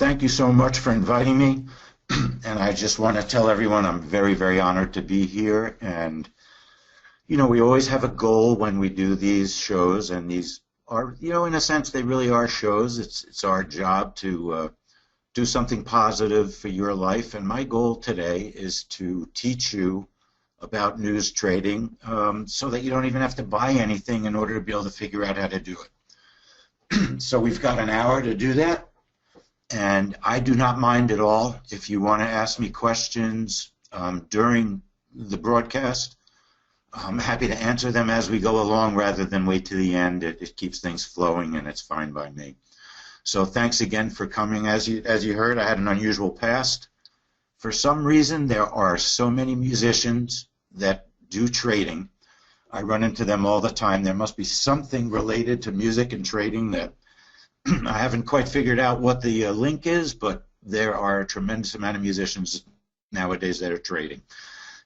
thank you so much for inviting me. And I just want to tell everyone I'm very, very honored to be here. And, you know, we always have a goal when we do these shows, and these are, you know, in a sense, they really are shows. It's our job to do something positive for your life. And my goal today is to teach you about news trading so that you don't even have to buy anything in order to be able to figure out how to do it. So we've got an hour to do that, and I do not mind at all if you want to ask me questions during the broadcast. I'm happy to answer them as we go along rather than wait to the end. It keeps things flowing, and it's fine by me. So thanks again for coming. As you heard, I had an unusual past. For some reason, there are so many musicians that do trading. I run into them all the time. There must be something related to music and trading that I haven't quite figured out what the link is, but there are a tremendous amount of musicians nowadays that are trading.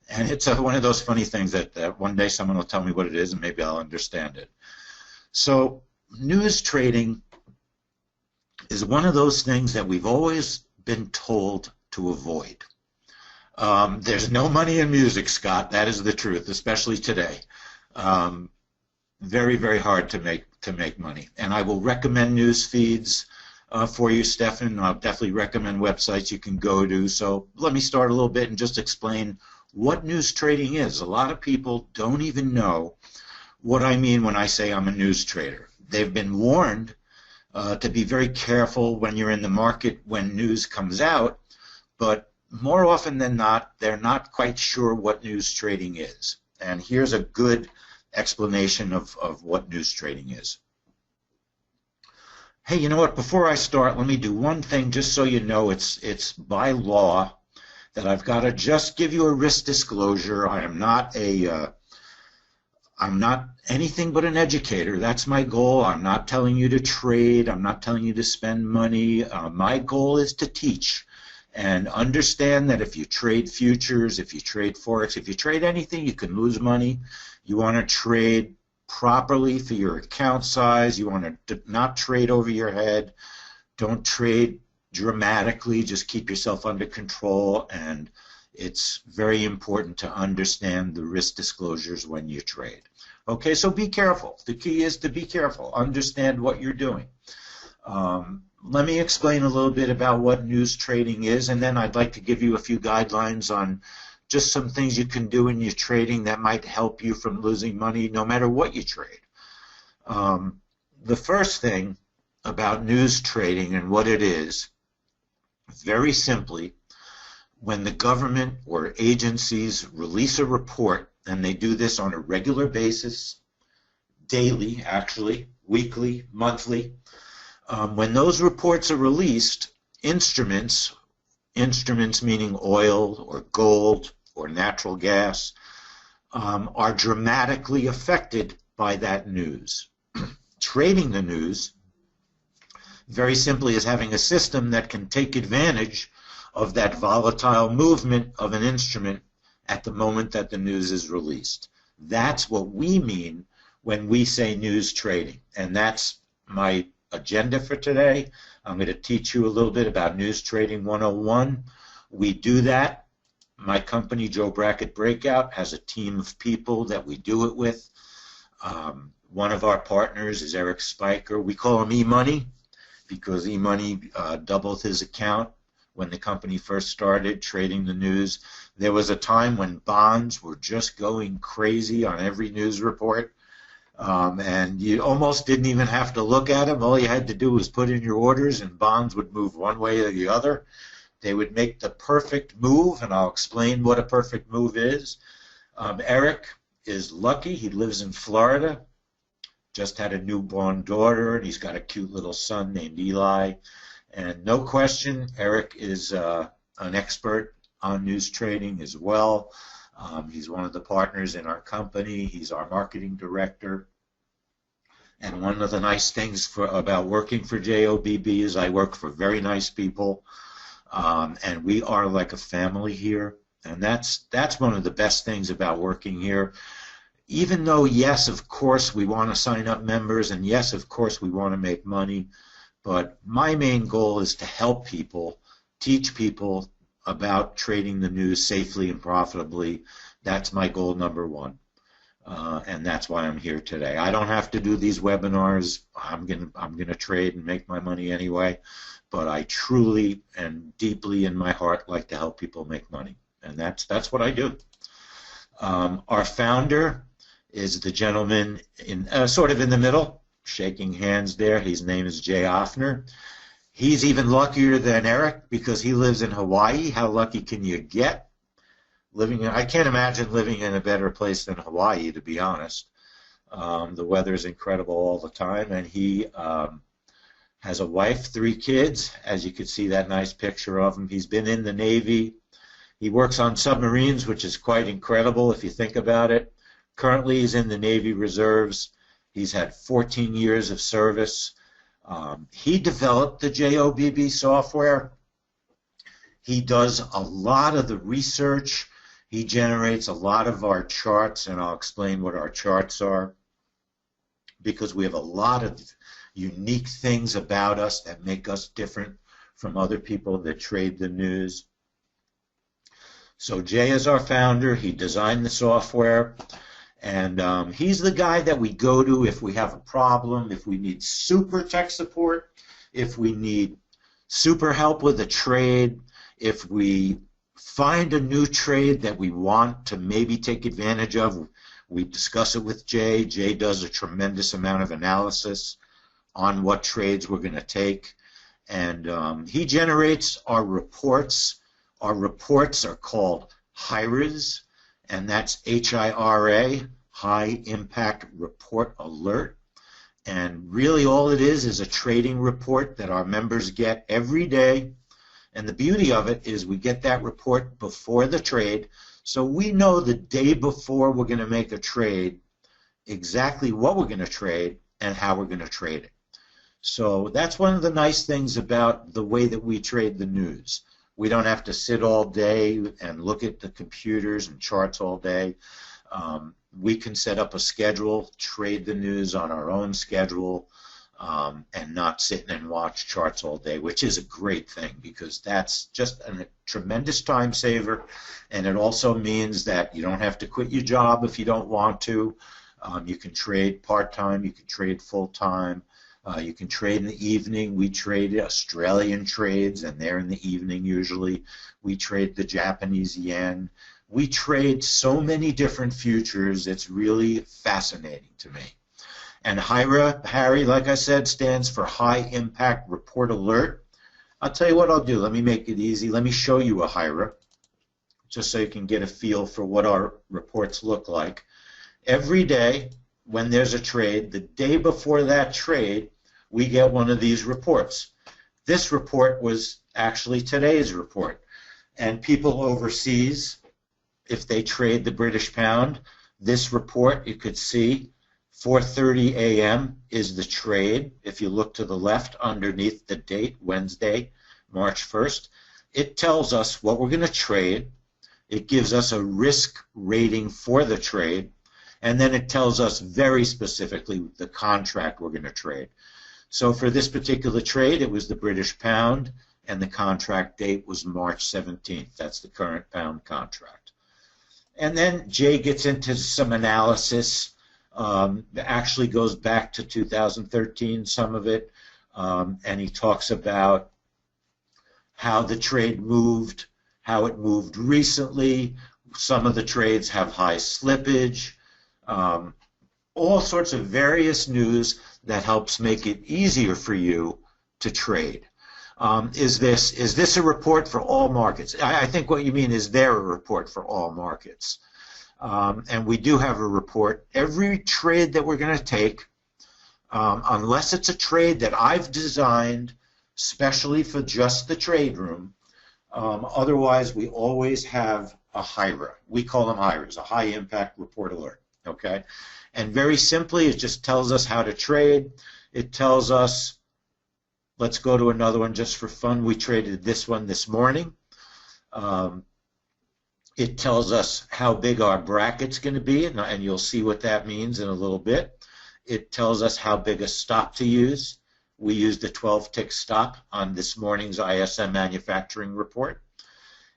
And it's one of those funny things that one day someone will tell me what it is and maybe I'll understand it. So news trading is one of those things that we've always been told to avoid. There's no money in music, Scott. That is the truth, especially today. Very, very hard to make money. And I will recommend news feeds for you, Stefan. I'll definitely recommend websites you can go to. So let me start a little bit and just explain what news trading is. A lot of people don't even know what I mean when I say I'm a news trader. They've been warned to be very careful when you're in the market when news comes out, but more often than not, they're not quite sure what news trading is. And here's a good explanation of what news trading is. Hey, you know what? Before I start, let me do one thing just so you know it's by law that I've got to just give you a risk disclosure. I'm not anything but an educator. That's my goal. I'm not telling you to trade. I'm not telling you to spend money. My goal is to teach and understand that if you trade futures, if you trade forex, if you trade anything, you can lose money. You want to trade properly for your account size. You want to not trade over your head. Don't trade dramatically. Just keep yourself under control. And it's very important to understand the risk disclosures when you trade. Okay, so be careful. The key is to be careful. Understand what you're doing. Let me explain a little bit about what news trading is, and then I'd like to give you a few guidelines on just some things you can do in your trading that might help you from losing money no matter what you trade. The first thing about news trading and what it is, very simply, when the government or agencies release a report, and they do this on a regular basis, daily actually, weekly, monthly, when those reports are released, instruments meaning oil or gold or natural gas, are dramatically affected by that news. Trading the news, very simply, is having a system that can take advantage of that volatile movement of an instrument at the moment that the news is released. That's what we mean when we say news trading, and that's my agenda for today. I'm going to teach you a little bit about News Trading 101. We do that. My company, Bracket Breakout, has a team of people that we do it with. One of our partners is Eric Spiker. We call him E-Money because E-Money doubled his account when the company first started trading the news. There was a time when bonds were just going crazy on every news report. And you almost didn't even have to look at them. All you had to do was put in your orders, and bonds would move one way or the other. They would make the perfect move, and I'll explain what a perfect move is. Eric is lucky. He lives in Florida, just had a newborn daughter, and he's got a cute little son named Eli. And no question, Eric is an expert on news trading as well. He's one of the partners in our company. He's our marketing director. And one of the nice things about working for JOBB is I work for very nice people, and we are like a family here. And that's one of the best things about working here. Even though, yes, of course, we want to sign up members, and yes, of course, we want to make money, But my main goal is to help people, teach people about trading the news safely and profitably. That's my goal number one. And that's why I'm here today. I don't have to do these webinars. I'm gonna trade and make my money anyway, but I truly and deeply in my heart like to help people make money, and that's what I do. Our founder is the gentleman in sort of in the middle, shaking hands there. His name is Jay Offner. He's even luckier than Eric because he lives in Hawaii. How lucky can you get? I can't imagine living in a better place than Hawaii, to be honest. The weather is incredible all the time, and he has a wife, 3 kids, as you can see that nice picture of him. He's been in the Navy. He works on submarines, which is quite incredible if you think about it. Currently, he's in the Navy Reserves. He's had 14 years of service. He developed the JOBB software. He does a lot of the research. He generates a lot of our charts, and I'll explain what our charts are, because we have a lot of unique things about us that make us different from other people that trade the news. So Jay is our founder. He designed the software, and he's the guy that we go to if we have a problem, if we need super tech support, if we need super help with a trade, if we find a new trade that we want to maybe take advantage of. We discuss it with Jay. Jay does a tremendous amount of analysis on what trades we're going to take, and he generates our reports. Our reports are called HIRAs, and that's HIRA, High Impact Report Alert. And really all it is a trading report that our members get every day. And the beauty of it is we get that report before the trade, so we know the day before we're going to make a trade exactly what we're going to trade and how we're going to trade it. So that's one of the nice things about the way that we trade the news. We don't have to sit all day and look at the computers and charts all day. We can set up a schedule, trade the news on our own schedule, and not sit and watch charts all day, which is a great thing because that's just a tremendous time saver, and it also means that you don't have to quit your job if you don't want to. You can trade part-time, you can trade full-time, you can trade in the evening. We trade Australian trades, and they're in the evening usually. We trade the Japanese yen. We trade so many different futures, it's really fascinating to me. And HIRA, Harry, like I said, stands for High Impact Report Alert. I'll tell you what I'll do. Let me make it easy. Let me show you a HIRA, just so you can get a feel for what our reports look like. Every day, when there's a trade, the day before that trade, we get one of these reports. This report was actually today's report. And people overseas, if they trade the British pound, this report, you could see, 4:30 a.m. is the trade. If you look to the left underneath the date, Wednesday, March 1st, it tells us what we're going to trade. It gives us a risk rating for the trade, and then it tells us very specifically the contract we're going to trade. So for this particular trade, it was the British pound, and the contract date was March 17th. That's the current pound contract. And then Jay gets into some analysis. Actually goes back to 2013, some of it, and he talks about how the trade moved, how it moved recently. Some of the trades have high slippage, all sorts of various news that helps make it easier for you to trade. Is this a report for all markets? I think what you mean is there a report for all markets. And we do have a report. Every trade that we're going to take, unless it's a trade that I've designed specially for just the trade room, otherwise we always have a HIRA. We call them HIRAs, a High Impact Report Alert. Okay? And very simply, it just tells us how to trade. It tells us, let's go to another one just for fun. We traded this one this morning. It tells us how big our bracket's going to be, and you'll see what that means in a little bit. It tells us how big a stop to use. we used a 12-tick stop on this morning's ISM manufacturing report.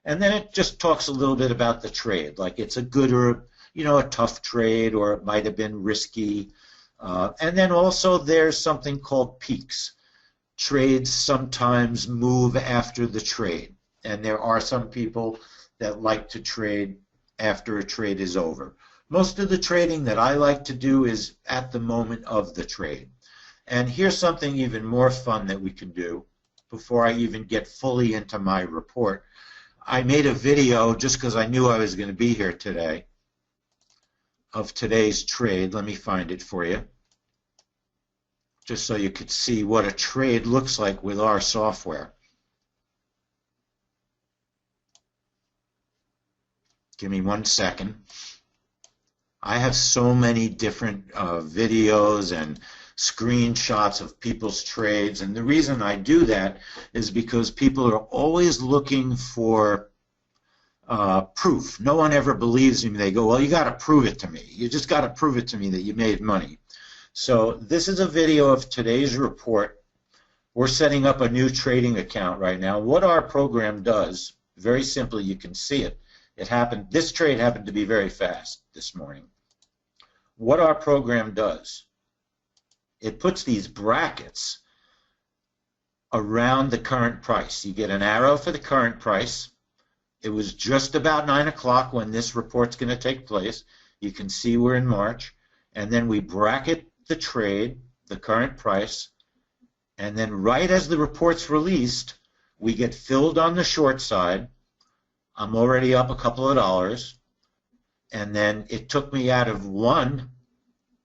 And then it just talks a little bit about the trade, like it's a good or, a tough trade, or it might have been risky. And then also there's something called peaks. Trades sometimes move after the trade, and there are some people that like to trade after a trade is over. Most of the trading that I like to do is at the moment of the trade. And here's something even more fun that we can do before I even get fully into my report. I made a video just because I knew I was going to be here today of today's trade. Let me find it for you, just so you could see what a trade looks like with our software. Give me 1 second. I have so many different videos and screenshots of people's trades, and the reason I do that is because people are always looking for proof. No one ever believes me. They go, well, you got to prove it to me. You just got to prove it to me that you made money. So this is a video of today's report. We're setting up a new trading account right now. What our program does, very simply, you can see it. This trade happened to be very fast this morning. What our program does, it puts these brackets around the current price. You get an arrow for the current price. It was just about 9 o'clock when this report's going to take place. You can see we're in March. And then we bracket the trade, the current price, and then right as the report's released, we get filled on the short side. I'm already up a couple of dollars, and then it took me out of one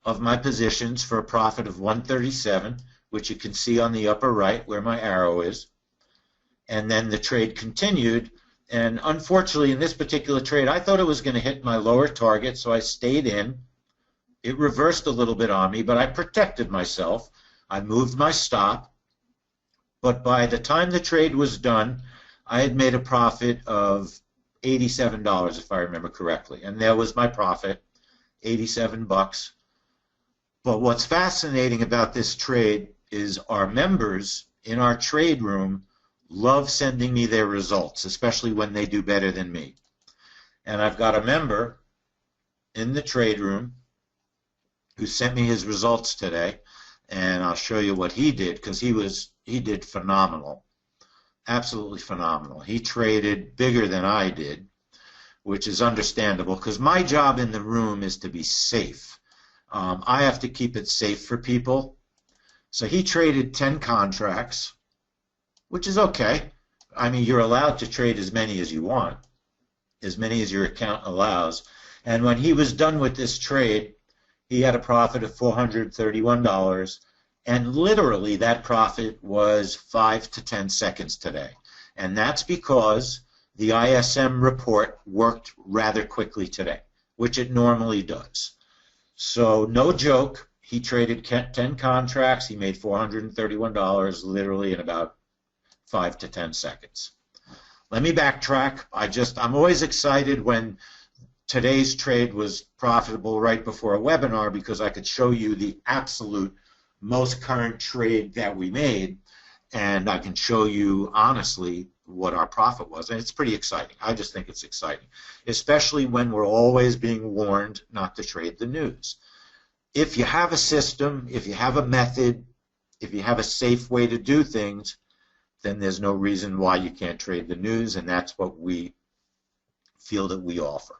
of my positions for a profit of 137, which you can see on the upper right where my arrow is. And then the trade continued, and unfortunately in this particular trade I thought it was going to hit my lower target, so I stayed in. It reversed a little bit on me, but I protected myself. I moved my stop, but by the time the trade was done, I had made a profit of $87, if I remember correctly, and there was my profit, 87 bucks. But what's fascinating about this trade is our members in our trade room love sending me their results, especially when they do better than me. And I've got a member in the trade room who sent me his results today, and I'll show you what he did, because he did phenomenal, absolutely phenomenal. He traded bigger than I did, which is understandable, because my job in the room is to be safe. I have to keep it safe for people. So he traded 10 contracts, which is okay. I mean, you're allowed to trade as many as you want, as many as your account allows. And when he was done with this trade, he had a profit of $431, and literally that profit was 5 to 10 seconds today. And that's because the ISM report worked rather quickly today, which it normally does. So no joke, he traded 10 contracts, he made $431 literally in about 5 to 10 seconds. Let me backtrack. I'm always excited when today's trade was profitable right before a webinar, because I could show you the absolute most current trade that we made, and I can show you honestly what our profit was, and it's pretty exciting. I just think it's exciting, especially when we're always being warned not to trade the news. If you have a system, if you have a method, if you have a safe way to do things, then there's no reason why you can't trade the news, and that's what we feel that we offer.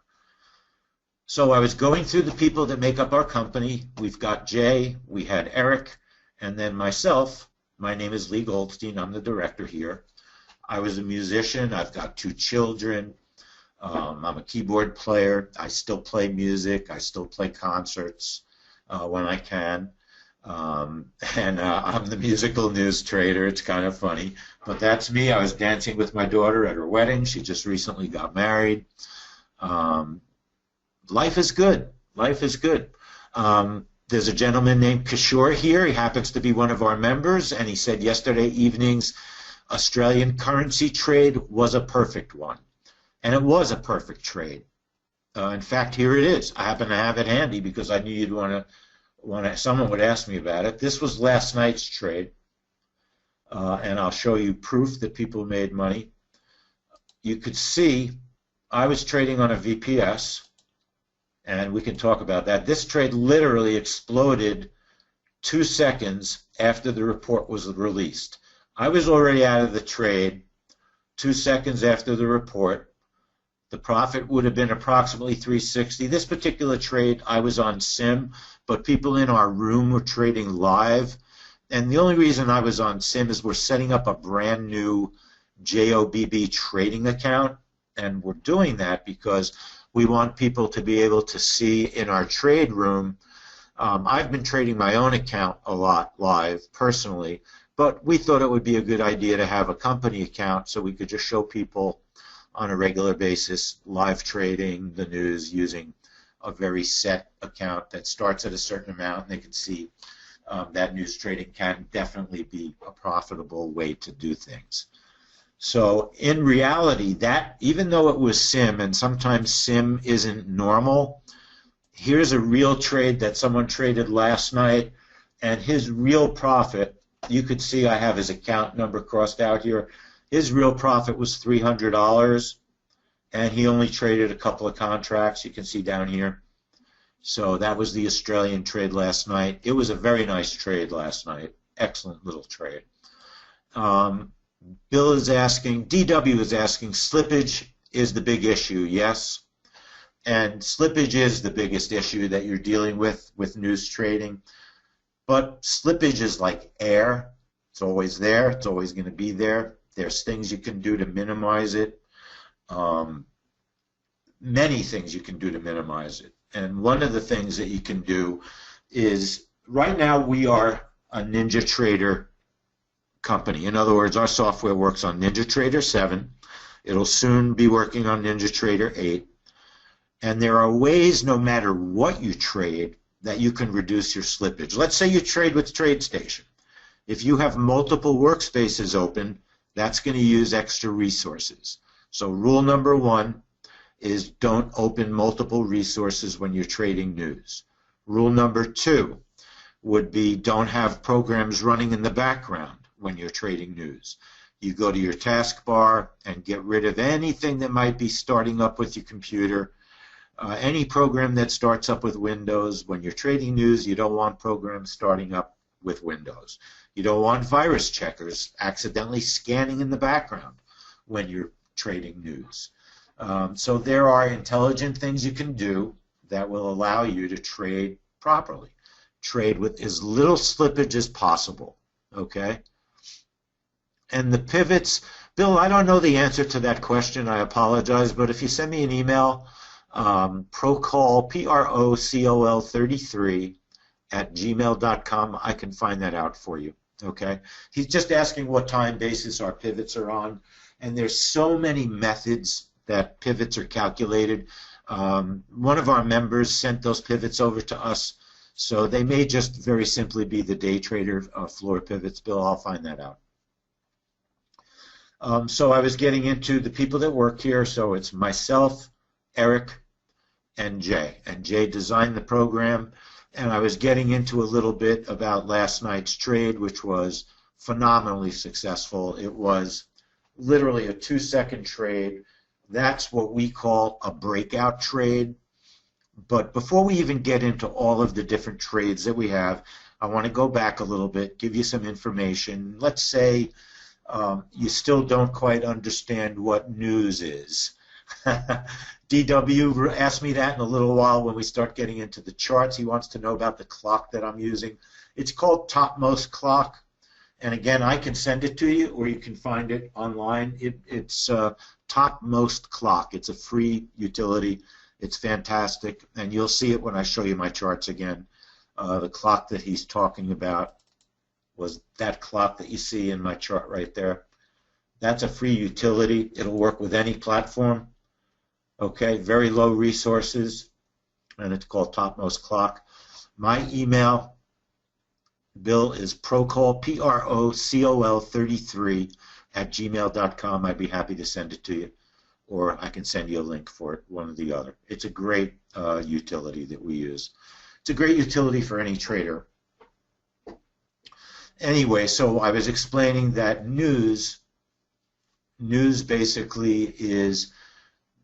So I was going through the people that make up our company. We've got Jay, we had Eric, and then myself. My name is Leigh Goldstein. I'm the director here. I was a musician. I've got 2 children. I'm a keyboard player. I still play music. I still play concerts when I can. I'm the musical news trader. It's kind of funny, but that's me. I was dancing with my daughter at her wedding. She just recently got married. Life is good. Life is good. There's a gentleman named Kishore here. He happens to be one of our members, and he said yesterday evening's Australian currency trade was a perfect one. And it was a perfect trade. In fact, here it is. I happen to have it handy because I knew you'd someone would ask me about it. This was last night's trade. and I'll show you proof that people made money. You could see I was trading on a VPS, and we can talk about that. This trade literally exploded 2 seconds after the report was released. I was already out of the trade 2 seconds after the report. The profit would have been approximately 360. This particular trade, I was on sim, but people in our room were trading live. And the only reason I was on sim is we're setting up a brand new JOBB trading account, and we're doing that because we want people to be able to see in our trade room. I've been trading my own account a lot live personally, but we thought it would be a good idea to have a company account so we could just show people on a regular basis live trading the news using a very set account that starts at a certain amount, and they can see that news trading can definitely be a profitable way to do things. So in reality, that even though it was sim, and sometimes sim isn't normal, here's a real trade that someone traded last night, and his real profit, you could see I have his account number crossed out here. His real profit was $300, and he only traded a couple of contracts. You can see down here. So that was the Australian trade last night. It was a very nice trade last night. Excellent little trade. Bill is asking, DW is asking, slippage is the big issue, yes. And slippage is the biggest issue that you're dealing with news trading. But slippage is like air. It's always there. It's always going to be there. There's things you can do to minimize it. Many things you can do to minimize it. And one of the things that you can do is, right now we are a NinjaTrader company. In other words, our software works on NinjaTrader 7. It'll soon be working on NinjaTrader 8. And there are ways, no matter what you trade, that you can reduce your slippage. Let's say you trade with TradeStation. If you have multiple workspaces open, that's going to use extra resources. So rule number 1 is don't open multiple resources when you're trading news. Rule number 2 would be don't have programs running in the background when you're trading news. You go to your taskbar and get rid of anything that might be starting up with your computer. Any program that starts up with Windows, when you're trading news, you don't want programs starting up with Windows. You don't want virus checkers accidentally scanning in the background when you're trading news. So there are intelligent things you can do that will allow you to trade properly. Trade with as little slippage as possible, okay? And the pivots, Bill, I don't know the answer to that question. I apologize, but if you send me an email, procol, P-R-O-C-O-L 33 at gmail.com, I can find that out for you, okay? He's just asking what time basis our pivots are on, and there's so many methods that pivots are calculated. One of our members sent those pivots over to us, so they may just very simply be the day trader floor pivots. Bill, I'll find that out. So I was getting into the people that work here, so it's myself, Eric, and Jay. And Jay designed the program, and I was getting into a little bit about last night's trade, which was phenomenally successful. It was literally a 2-second trade. That's what we call a breakout trade. But before we even get into all of the different trades that we have, I want to go back a little bit, give you some information. Let's say you still don't quite understand what news is. DW asked me that in a little while when we start getting into the charts. He wants to know about the clock that I'm using. It's called Topmost Clock. And again, I can send it to you, or you can find it online. It's Topmost Clock. It's a free utility. It's fantastic, and you'll see it when I show you my charts again. The clock that he's talking about was that clock that you see in my chart right there. That's a free utility. It'll work with any platform. Okay, very low resources, and it's called Topmost Clock. My email, Bill, is procol, P-R-O-C-O-L 33 at gmail.com. I'd be happy to send it to you, or I can send you a link for it, one or the other. It's a great utility that we use. It's a great utility for any trader. Anyway, so I was explaining that news basically is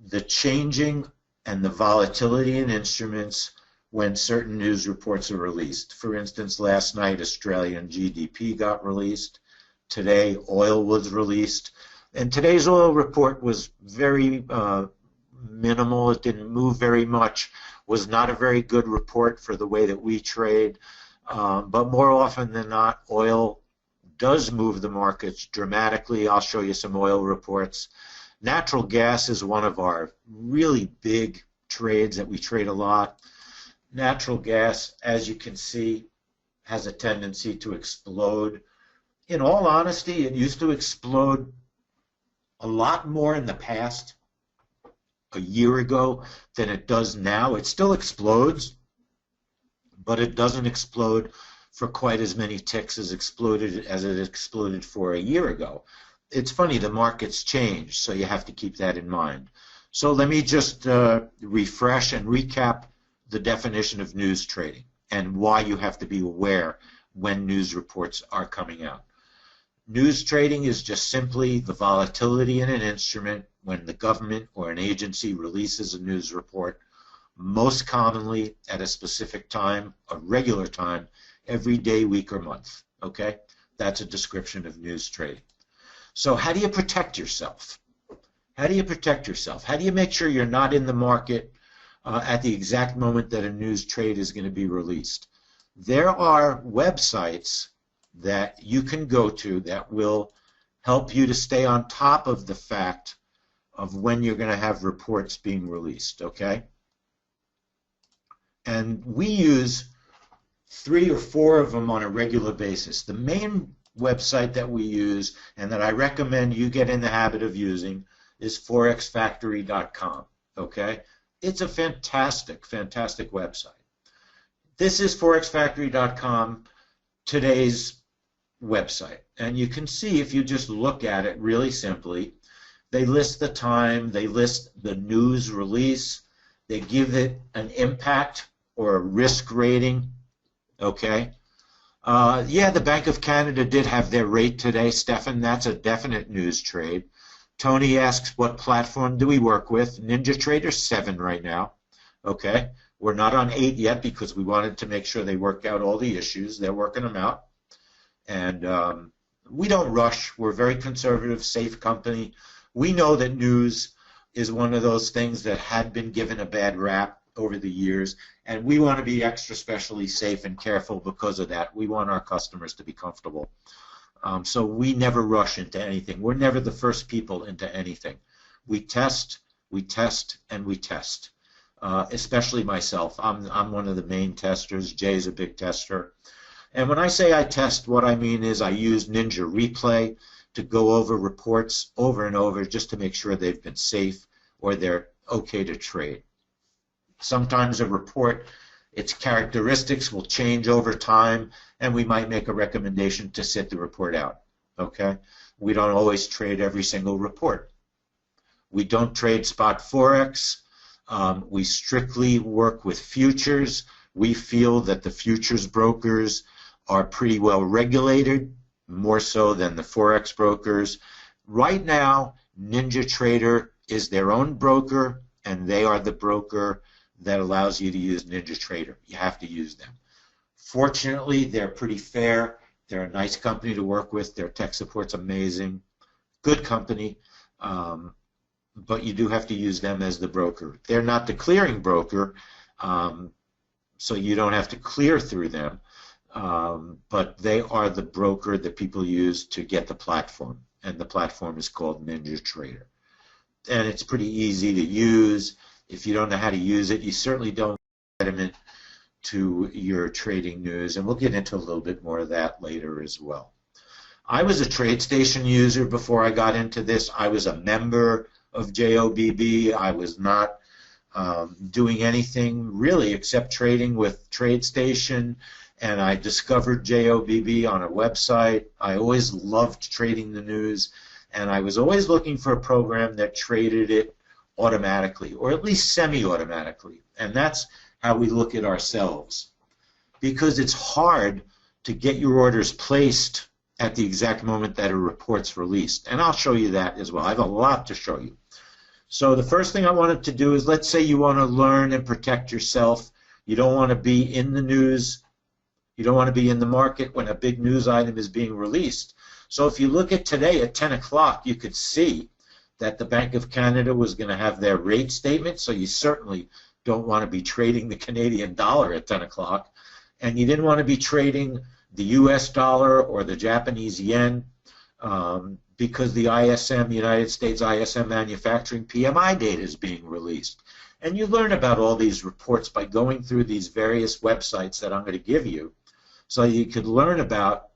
the changing and the volatility in instruments when certain news reports are released. For instance, last night Australian GDP got released. Today oil was released. And today's oil report was very minimal. It didn't move very much. Was not a very good report for the way that we trade. But more often than not, oil does move the markets dramatically. I'll show you some oil reports. Natural gas is one of our really big trades that we trade a lot. Natural gas, as you can see, has a tendency to explode. In all honesty, it used to explode a lot more in the past, a year ago, than it does now. It still explodes, but it doesn't explode for quite as many ticks as it exploded for a year ago. It's funny, the markets change, so you have to keep that in mind. So let me just refresh and recap the definition of news trading and why you have to be aware when news reports are coming out. News trading is just simply the volatility in an instrument when the government or an agency releases a news report, most commonly at a specific time, a regular time, every day, week, or month. Okay? That's a description of news trading. So how do you protect yourself? How do you protect yourself? How do you make sure you're not in the market at the exact moment that a news trade is going to be released? There are websites that you can go to that will help you to stay on top of the fact of when you're going to have reports being released, okay? And we use 3 or 4 of them on a regular basis. The main website that we use and that I recommend you get in the habit of using is forexfactory.com, okay? It's a fantastic, fantastic website. This is forexfactory.com, today's website. And you can see, if you just look at it really simply, they list the time, they list the news release, they give it an impact or a risk rating, okay? Yeah, the Bank of Canada did have their rate today, Stefan. That's a definite news trade. Tony asks, what platform do we work with? NinjaTrader 7 right now, okay? We're not on 8 yet because we wanted to make sure they worked out all the issues. They're working them out. And we don't rush. We're a very conservative, safe company. We know that news is one of those things that had been given a bad rap over the years, and we want to be extra specially safe and careful because of that. We want our customers to be comfortable. So we never rush into anything. We're never the first people into anything. We test, and we test. Especially myself. I'm one of the main testers. Jay's a big tester. And when I say I test, what I mean is I use Ninja Replay to go over reports over and over just to make sure they've been safe or they're okay to trade. Sometimes a report, its characteristics will change over time, and we might make a recommendation to sit the report out. Okay? We don't always trade every single report. We don't trade spot forex. We strictly work with futures. We feel that the futures brokers are pretty well regulated, more so than the forex brokers. Right now, NinjaTrader is their own broker, and they are the broker that allows you to use NinjaTrader. You have to use them. Fortunately, they're pretty fair. They're a nice company to work with. Their tech support's amazing. Good company. But you do have to use them as the broker. They're not the clearing broker, so you don't have to clear through them. But they are the broker that people use to get the platform, and the platform is called NinjaTrader. And it's pretty easy to use. If you don't know how to use it, you certainly don't impediment to your trading news, and we'll get into a little bit more of that later as well. I was a TradeStation user before I got into this. I was a member of JOBB. I was not doing anything really except trading with TradeStation, and I discovered JOBB on a website. I always loved trading the news, and I was always looking for a program that traded it automatically, or at least semi-automatically. And that's how we look at ourselves, because it's hard to get your orders placed at the exact moment that a report's released. And I'll show you that as well. I have a lot to show you. So the first thing I wanted to do is, let's say you want to learn and protect yourself. You don't want to be in the news. You don't want to be in the market when a big news item is being released. So if you look at today at 10 o'clock, you could see that the Bank of Canada was going to have their rate statement, so you certainly don't want to be trading the Canadian dollar at 10 o'clock. And you didn't want to be trading the US dollar or the Japanese yen because the ISM, United States ISM manufacturing PMI data is being released. And you learn about all these reports by going through these various websites that I'm going to give you, so you could learn about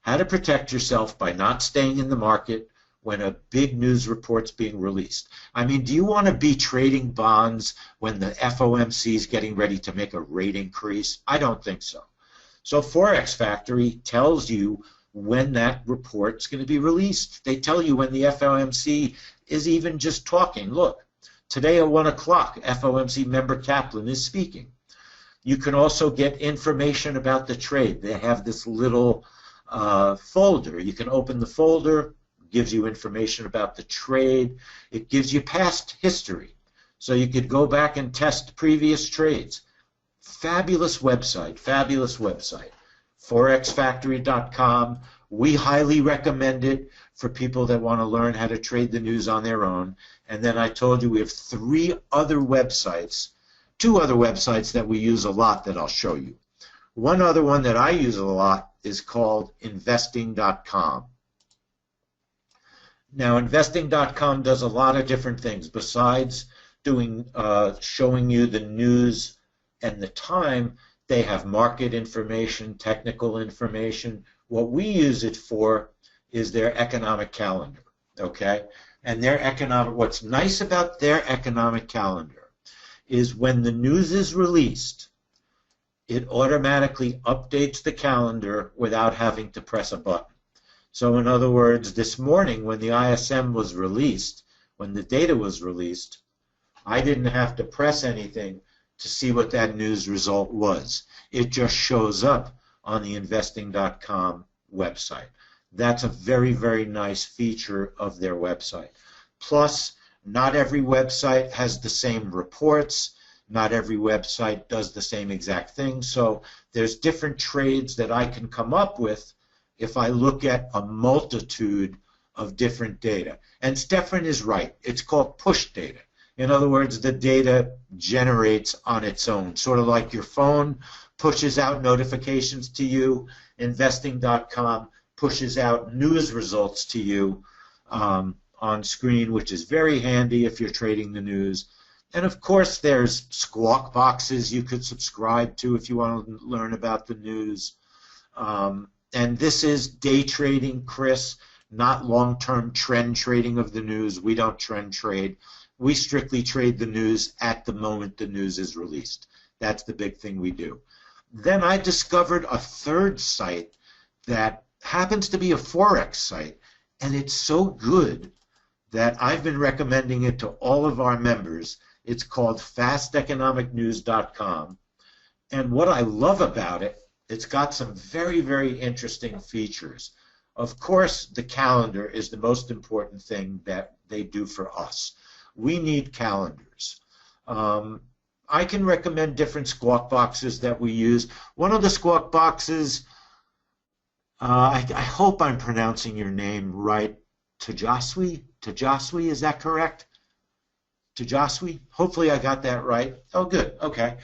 how to protect yourself by not staying in the market when a big news report's being released. I mean, do you want to be trading bonds when the FOMC is getting ready to make a rate increase? I don't think so. So Forex Factory tells you when that report's going to be released. They tell you when the FOMC is even just talking. Look, today at 1 o'clock, FOMC member Kaplan is speaking. You can also get information about the trade. They have this little folder. You can open the folder. Gives you information about the trade. It gives you past history, so you could go back and test previous trades. Fabulous website, fabulous website. forexfactory.com. We highly recommend it for people that want to learn how to trade the news on their own. And then I told you we have two other websites that we use a lot that I'll show you. One other one that I use a lot is called investing.com. Now, investing.com does a lot of different things. Besides showing you the news and the time, they have market information, technical information. What we use it for is their economic calendar, okay? And what's nice about their economic calendar is when the news is released, it automatically updates the calendar without having to press a button. So in other words, this morning when the ISM was released, when the data was released, I didn't have to press anything to see what that news result was. It just shows up on the investing.com website. That's a very, very nice feature of their website. Plus, not every website has the same reports. Not every website does the same exact thing. So there's different trades that I can come up with if I look at a multitude of different data. And Stefan is right. It's called push data. In other words, the data generates on its own, sort of like your phone pushes out notifications to you. Investing.com pushes out news results to you on screen, which is very handy if you're trading the news. And of course, there's squawk boxes you could subscribe to if you want to learn about the news. And this is day trading, Chris, not long-term trend trading of the news. We don't trend trade. We strictly trade the news at the moment the news is released. That's the big thing we do. Then I discovered a third site that happens to be a Forex site, and it's so good that I've been recommending it to all of our members. It's called fasteconomicnews.com. And what I love about it, it's got some very, very interesting features. Of course, the calendar is the most important thing that they do for us. We need calendars. I can recommend different squawk boxes that we use. One of the squawk boxes, I hope I'm pronouncing your name right, Tajaswi? Tajaswi, is that correct? Tajaswi? Hopefully I got that right. Oh, good. Okay.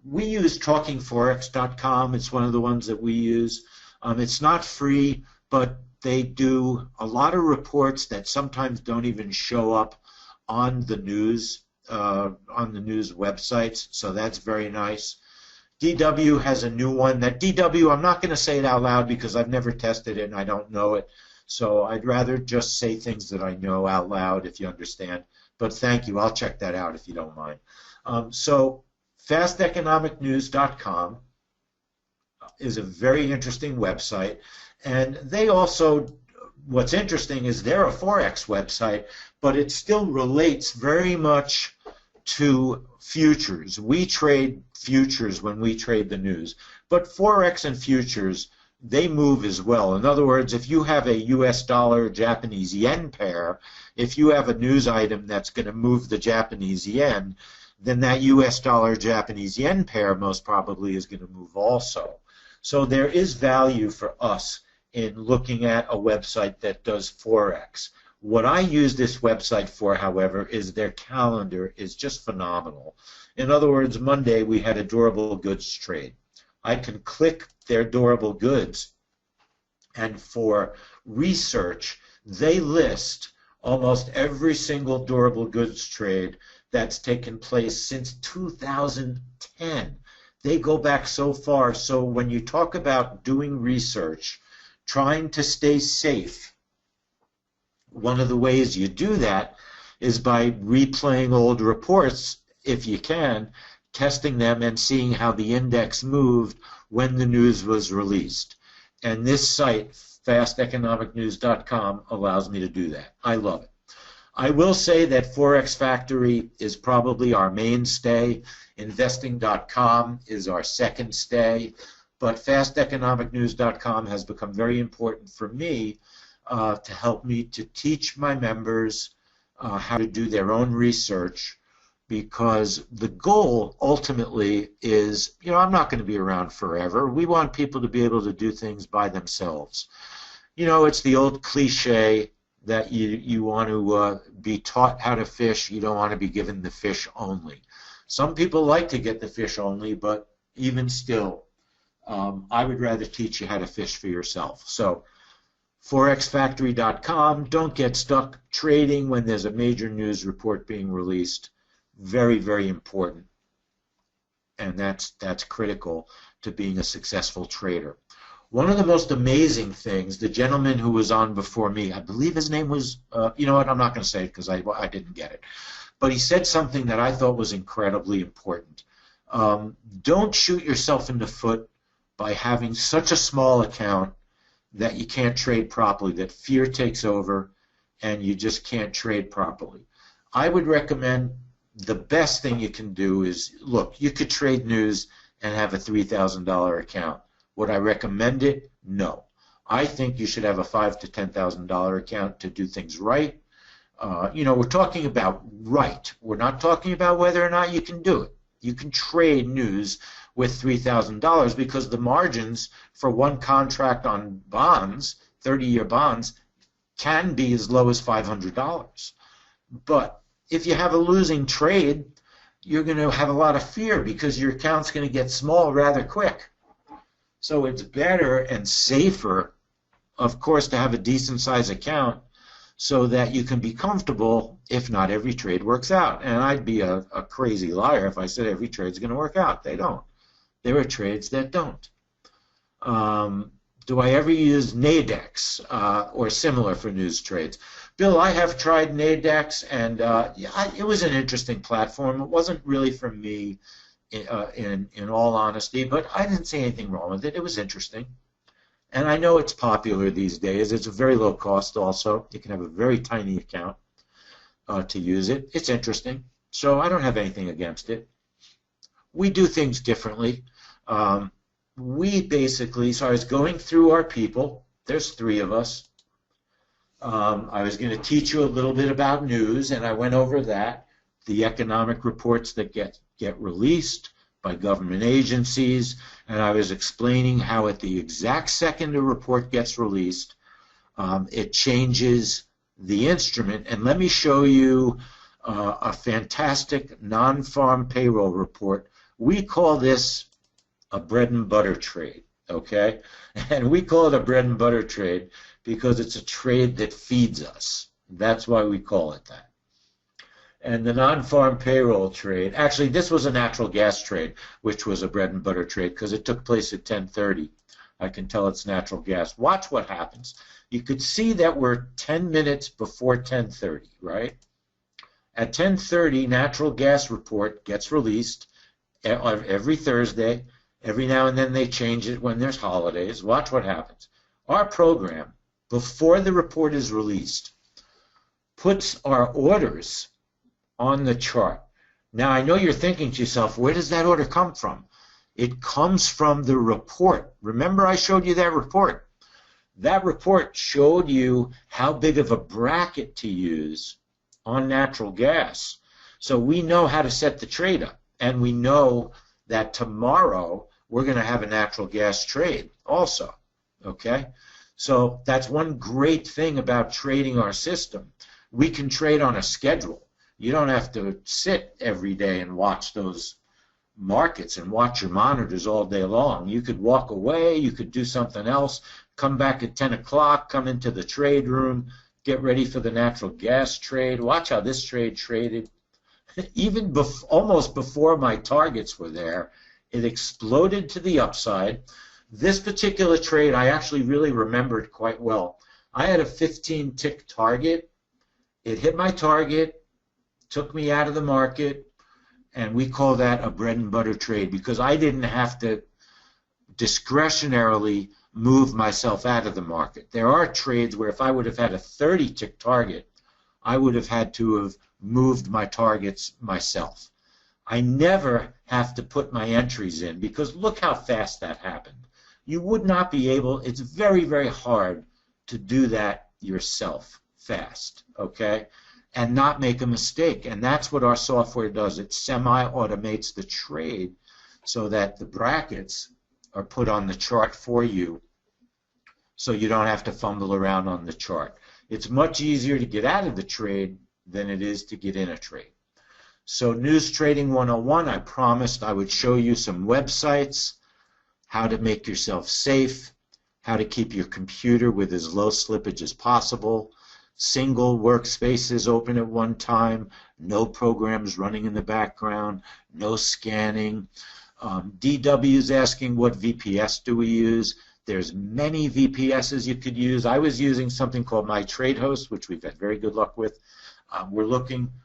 We use talkingforex.com. It's one of the ones that we use. It's not free, but they do a lot of reports that sometimes don't even show up on the news websites, so that's very nice. DW has a new one. That DW, I'm not going to say it out loud because I've never tested it and I don't know it, so I'd rather just say things that I know out loud, if you understand. But thank you. I'll check that out if you don't mind. So fasteconomicnews.com is a very interesting website, and they also, what's interesting is they're a Forex website, but it still relates very much to futures. We trade futures when we trade the news. But Forex and futures, they move as well. In other words, if you have a US dollar Japanese yen pair, if you have a news item that's going to move the Japanese yen, then that US dollar Japanese yen pair most probably is going to move also. So there is value for us in looking at a website that does Forex. What I use this website for, however, is their calendar is just phenomenal. In other words, Monday we had a durable goods trade. I can click their durable goods, and for research, they list almost every single durable goods trade that's taken place since 2010. They go back so far. So when you talk about doing research, trying to stay safe, one of the ways you do that is by replaying old reports, if you can, testing them and seeing how the index moved when the news was released. And this site, fasteconomicnews.com, allows me to do that. I love it. I will say that Forex Factory is probably our mainstay. Investing.com is our second stay. But fasteconomicnews.com has become very important for me to help me to teach my members how to do their own research, because the goal ultimately is, you know, I'm not going to be around forever. We want people to be able to do things by themselves. You know, it's the old cliche that you want to be taught how to fish. You don't want to be given the fish only. Some people like to get the fish only, but even still, I would rather teach you how to fish for yourself. So forexfactory.com, don't get stuck trading when there's a major news report being released. Very, very important, and that's critical to being a successful trader. One of the most amazing things, the gentleman who was on before me, I believe his name was, you know what, I'm not going to say it because I didn't get it, but he said something that I thought was incredibly important. Don't shoot yourself in the foot by having such a small account that you can't trade properly, that fear takes over and you just can't trade properly. I would recommend the best thing you can do is, look, you could trade news and have a $3,000 account. Would I recommend it? No. I think you should have a $5,000 to $10,000 account to do things right. You know, we're talking about right. We're not talking about whether or not you can do it. You can trade news with $3,000 because the margins for one contract on bonds, 30-year bonds, can be as low as $500. But if you have a losing trade, you're going to have a lot of fear because your account's going to get small rather quick. So it's better and safer, of course, to have a decent-sized account so that you can be comfortable if not every trade works out. And I'd be a crazy liar if I said every trade's going to work out. They don't. There are trades that don't. Do I ever use Nadex or similar for news trades? Bill, I have tried Nadex, and it was an interesting platform. It wasn't really for me, in all honesty, but I didn't see anything wrong with it. It was interesting. And I know it's popular these days. It's a very low cost also. You can have a very tiny account to use it. It's interesting. So I don't have anything against it. We do things differently. We basically, so I was going through our people. There's 3 of us. I was going to teach you a little bit about news, and I went over that, the economic reports that get released by government agencies, and I was explaining how at the exact second a report gets released, it changes the instrument. And let me show you a fantastic non-farm payroll report. We call this a bread and butter trade, okay? And we call it a bread and butter trade because it's a trade that feeds us. That's why we call it that. And the non-farm payroll trade, actually this was a natural gas trade, which was a bread and butter trade because it took place at 10:30. I can tell it's natural gas. Watch what happens. You could see that we're 10 minutes before 10:30, right? At 10:30, natural gas report gets released every Thursday. Every now and then they change it when there's holidays. Watch what happens. Our program, before the report is released, puts our orders on the chart. Now, I know you're thinking to yourself, where does that order come from? It comes from the report. Remember I showed you that report? That report showed you how big of a bracket to use on natural gas. So we know how to set the trade up, and we know that tomorrow we're going to have a natural gas trade also, okay? So that's one great thing about trading our system. We can trade on a schedule. You don't have to sit every day and watch those markets and watch your monitors all day long. You could walk away, you could do something else, come back at 10 o'clock, come into the trade room, get ready for the natural gas trade. Watch how this trade traded. Even almost before my targets were there, it exploded to the upside. This particular trade I actually really remembered quite well. I had a 15-tick target. It hit my target, took me out of the market, and we call that a bread and butter trade because I didn't have to discretionarily move myself out of the market. There are trades where if I would have had a 30-tick target, I would have had to have moved my targets myself. I never have to put my entries in because look how fast that happened. You would not be able, it's very, very hard to do that yourself fast, okay, and not make a mistake. And that's what our software does. It semi-automates the trade so that the brackets are put on the chart for you so you don't have to fumble around on the chart. It's much easier to get out of the trade than it is to get in a trade. So News Trading 101, I promised I would show you some websites, how to make yourself safe, how to keep your computer with as low slippage as possible, single workspaces open at one time, no programs running in the background, no scanning. DW is asking what VPS do we use. There's many VPSs you could use. I was using something called My Trade Host, which we've had very good luck with. We're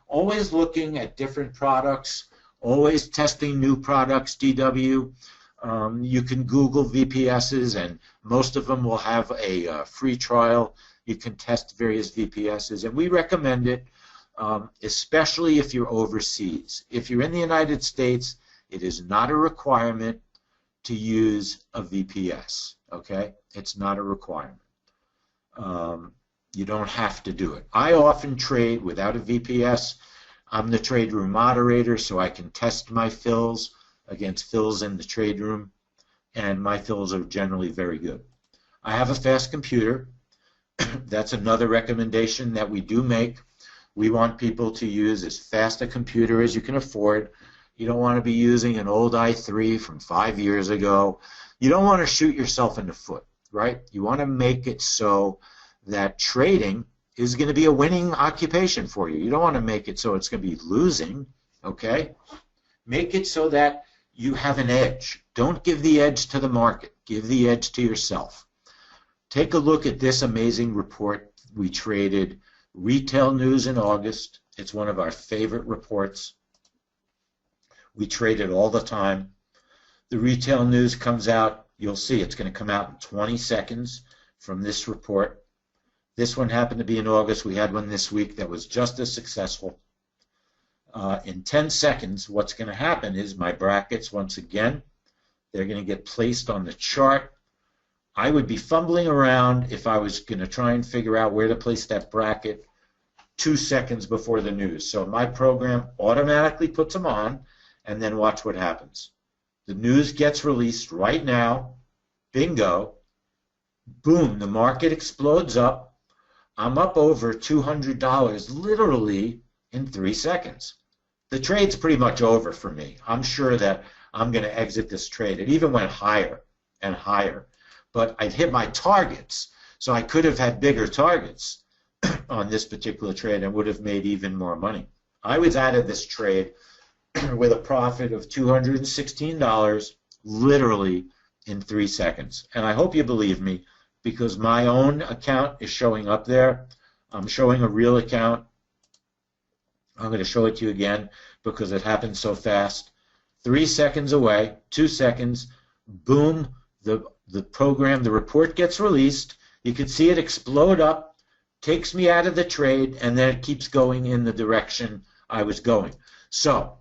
always looking at different products, always testing new products, DW. You can Google VPSs, and most of them will have a free trial. You can test various VPSs, and we recommend it, especially if you're overseas. If you're in the United States, it is not a requirement to use a VPS, okay? It's not a requirement. You don't have to do it. I often trade without a VPS. I'm the trade room moderator, so I can test my fills against fills in the trade room, and my fills are generally very good. I have a fast computer. That's another recommendation that we do make. We want people to use as fast a computer as you can afford. You don't want to be using an old i3 from 5 years ago. You don't want to shoot yourself in the foot, right? You want to make it so that trading is going to be a winning occupation for you. You don't want to make it so it's going to be losing, okay? Make it so that you have an edge. Don't give the edge to the market. Give the edge to yourself. Take a look at this amazing report. We traded retail news in August. It's one of our favorite reports. We trade it all the time. The retail news comes out. You'll see it's going to come out in 20 seconds from this report. This one happened to be in August. We had one this week that was just as successful. In 10 seconds, what's going to happen is my brackets, once again, they're going to get placed on the chart. I would be fumbling around if I was going to try and figure out where to place that bracket 2 seconds before the news. So my program automatically puts them on, and then watch what happens. The news gets released right now. Bingo. Boom, the market explodes up. I'm up over $200 literally in 3 seconds. The trade's pretty much over for me. I'm sure that I'm going to exit this trade. It even went higher and higher. But I've hit my targets, so I could have had bigger targets on this particular trade and would have made even more money. I was out of this trade with a profit of $216 literally in 3 seconds. And I hope you believe me, because my own account is showing up there. I'm showing a real account. I'm going to show it to you again because it happened so fast. 3 seconds away, 2 seconds, boom, the program, the report gets released. You can see it explode up, takes me out of the trade, and then it keeps going in the direction I was going. So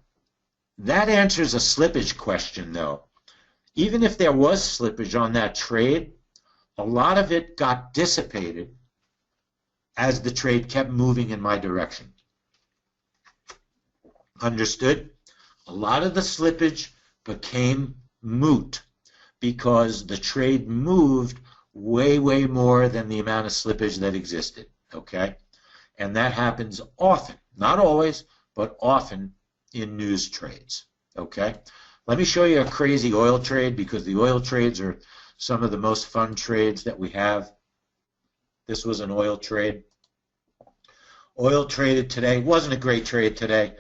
That answers a slippage question, though. Even if there was slippage on that trade, a lot of it got dissipated as the trade kept moving in my direction. Understood? A lot of the slippage became moot because the trade moved way, way more than the amount of slippage that existed, okay? And that happens often, not always, but often in news trades, okay? Let me show you a crazy oil trade, because the oil trades are some of the most fun trades that we have. This was an oil trade. Oil traded today. Wasn't a great trade today.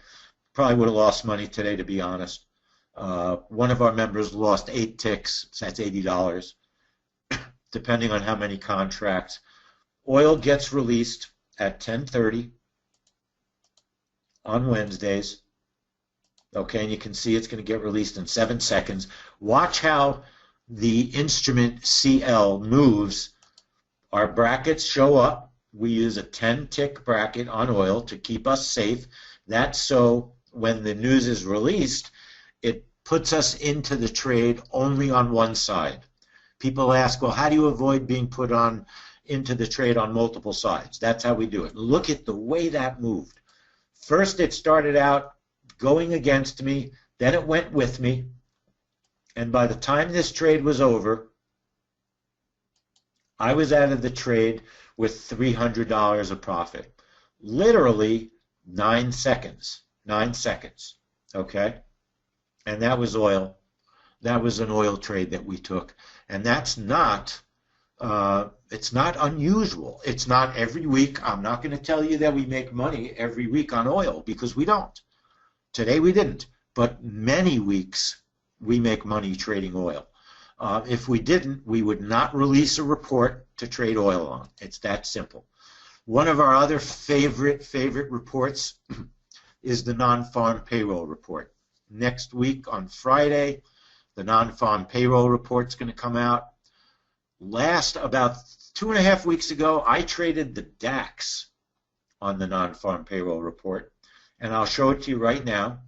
Probably would have lost money today, to be honest. One of our members lost 8 ticks, so that's $80, depending on how many contracts. Oil gets released at 10:30 on Wednesdays. Okay, and you can see it's going to get released in 7 seconds. Watch how the instrument CL moves. Our brackets show up. We use a 10-tick bracket on oil to keep us safe. That's so when the news is released, it puts us into the trade only on one side. People ask, well, how do you avoid being put on into the trade on multiple sides? That's how we do it. Look at the way that moved. First, it started out going against me, then it went with me, and by the time this trade was over, I was out of the trade with $300 of profit. Literally 9 seconds. 9 seconds. Okay? And that was oil. That was an oil trade that we took. And that's not, it's not unusual. It's not every week. I'm not going to tell you that we make money every week on oil, because we don't. Today we didn't. But many weeks we make money trading oil. If we didn't, we would not release a report to trade oil on. It's that simple. One of our other favorite reports is the non-farm payroll report. Next week on Friday, the non-farm payroll report is going to come out. About 2.5 weeks ago, I traded the DAX on the non-farm payroll report, and I'll show it to you right now.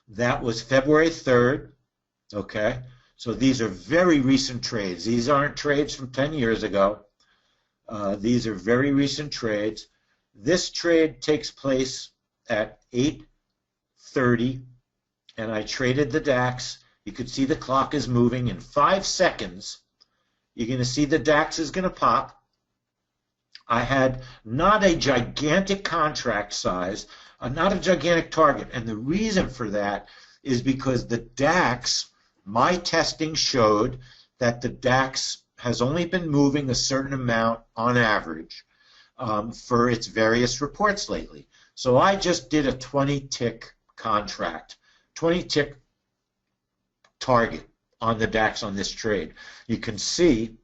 That was February 3rd, okay? So these are very recent trades. These aren't trades from 10 years ago. These are very recent trades. This trade takes place at 8:30, and I traded the DAX. You can see the clock is moving. In 5 seconds, you're going to see the DAX is going to pop. I had not a gigantic contract size, not a gigantic target, and the reason for that is because the DAX, my testing showed that the DAX has only been moving a certain amount on average for its various reports lately. So I just did a 20-tick contract, 20-tick target on the DAX on this trade. You can see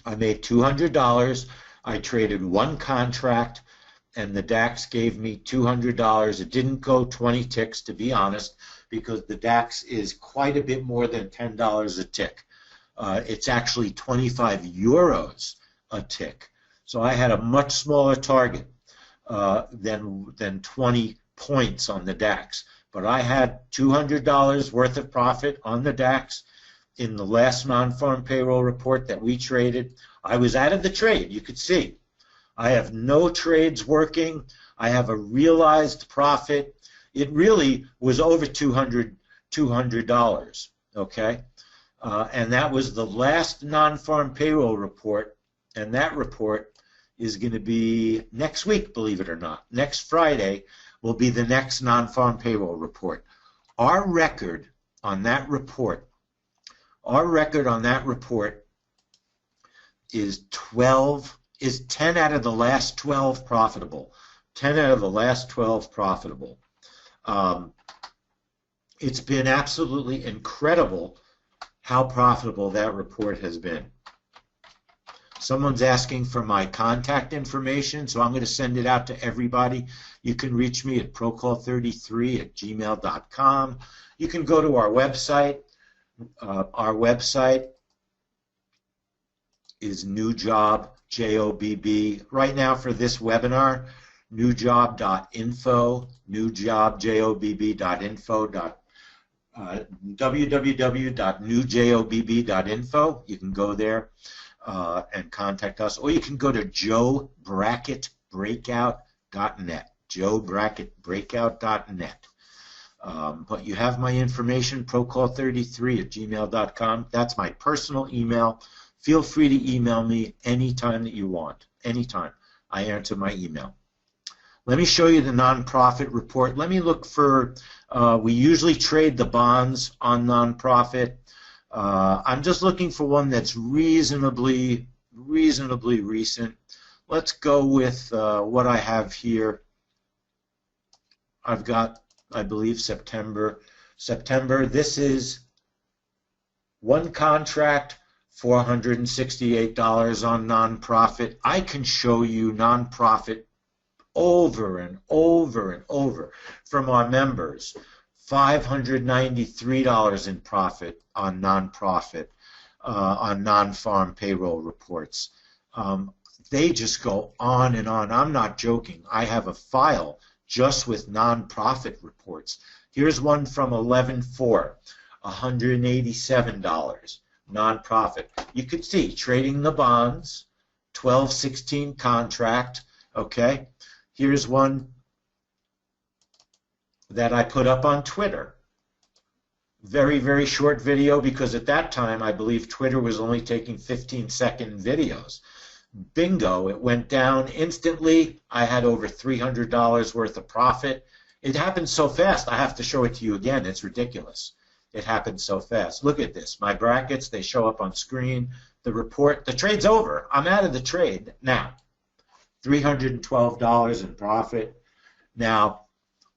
I made $200. I traded one contract, and the DAX gave me $200. It didn't go 20 ticks, to be honest, because the DAX is quite a bit more than $10 a tick. It's actually 25 euros a tick. So I had a much smaller target than 20 points on the DAX. But I had $200 worth of profit on the DAX in the last non-farm payroll report that we traded. I was out of the trade, you could see. I have no trades working. I have a realized profit. It really was over $200, okay? And that was the last non-farm payroll report, and that report is going to be next week, believe it or not. Next Friday will be the next non-farm payroll report. Our record on that report, is 10 out of the last 12 profitable. 10 out of the last 12 profitable. It's been absolutely incredible how profitable that report has been. Someone's asking for my contact information, so I'm going to send it out to everybody. You can reach me at procall33@gmail.com. You can go to our website. Our website is new job, JOBB. Right now for this webinar, newjob.info, newjob, JOBB.info, www.newjobb.info. You can go there and contact us, or you can go to joebracketbreakout.net, joebracketbreakout.net. But you have my information, procall33@gmail.com. That's my personal email. Feel free to email me anytime that you want, anytime. I answer my email. Let me show you the nonprofit report. Let me look for, we usually trade the bonds on nonprofit. I'm just looking for one that's reasonably recent. Let's go with what I have here. I've got, I believe, September. This is one contract, $468 on nonprofit. I can show you nonprofit over and over and over from our members. $593 in profit on nonprofit, on non-farm payroll reports. They just go on and on. I'm not joking. I have a file just with nonprofit reports. Here's one from 11/4, $187 nonprofit. You could see trading the bonds, 12/16 contract. Okay, here's one that I put up on Twitter. Very short video, because at that time I believe Twitter was only taking 15-second videos. Bingo, it went down instantly. I had over $300 worth of profit. It happened so fast, I have to show it to you again. It's ridiculous. It happened so fast. Look at this. My brackets, they show up on screen. The report, the trade's over. I'm out of the trade now. $312 in profit. Now,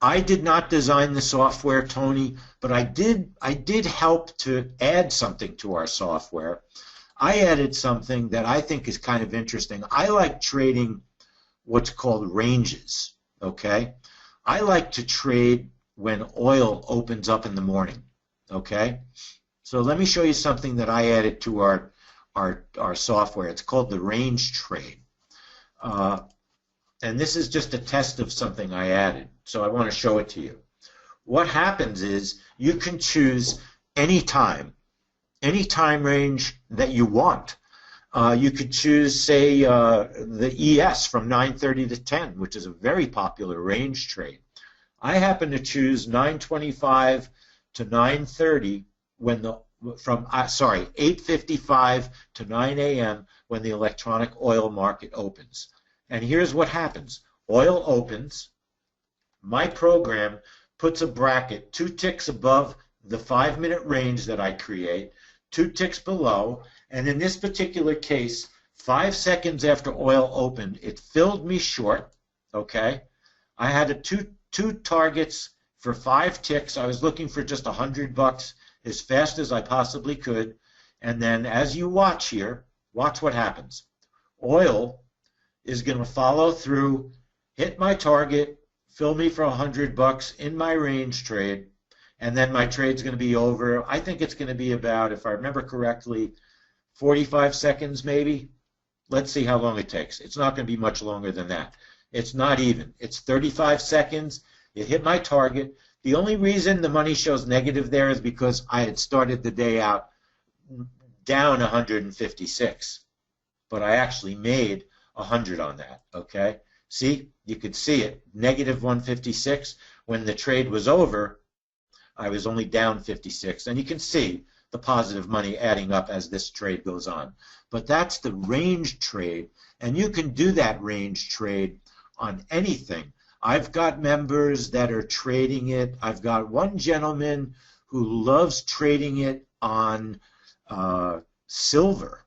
I did not design the software, Tony, but I did help to add something to our software. I added something that I think is kind of interesting. I like trading what's called ranges, okay? I like to trade when oil opens up in the morning, okay? So let me show you something that I added to our software. It's called the range trade. And this is just a test of something I added, so I want to show it to you. What happens is you can choose any time range that you want. You could choose, say, the ES from 9:30 to 10, which is a very popular range trade. I happen to choose 9:25 to 9:30 when the 8:55 to 9 a.m. when the electronic oil market opens. And here's what happens. Oil opens. My program puts a bracket 2 ticks above the 5-minute range that I create, 2 ticks below, and in this particular case, 5 seconds after oil opened, it filled me short, okay? I had two targets for 5 ticks. I was looking for just $100 as fast as I possibly could, and then as you watch here, watch what happens. Oil is going to follow through, hit my target, fill me for $100 in my range trade, and then my trade's going to be over. I think it's going to be about, if I remember correctly, 45 seconds maybe. Let's see how long it takes. It's not going to be much longer than that. It's not even. It's 35 seconds. It hit my target. The only reason the money shows negative there is because I had started the day out down 156. But I actually made 100 on that, okay? See, you could see it, negative 156. When the trade was over, I was only down 56, and you can see the positive money adding up as this trade goes on. But that's the range trade, and you can do that range trade on anything. I've got members that are trading it. I've got one gentleman who loves trading it on silver.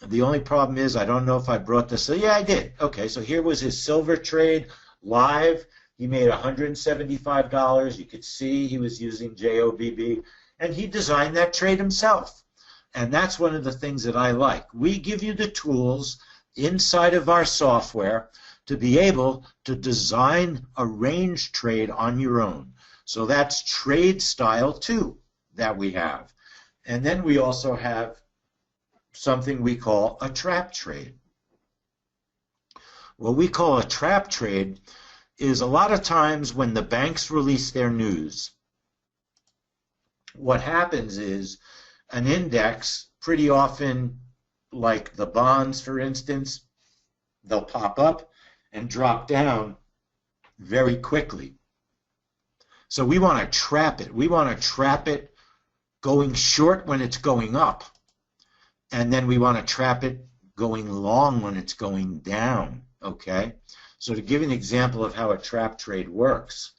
The only problem is I don't know if I brought this. So yeah, I did. Okay, so here was his silver trade live. He made $175. You could see he was using JOBB, and he designed that trade himself. And that's one of the things that I like. We give you the tools inside of our software to be able to design a range trade on your own. So that's trade style 2 that we have. And then we also have something we call a trap trade. What we call a trap trade is a lot of times when the banks release their news, what happens is an index, pretty often like the bonds for instance, they'll pop up and drop down very quickly. So we want to trap it. We want to trap it going short when it's going up, and then we want to trap it going long when it's going down, okay? So to give you an example of how a trap trade works,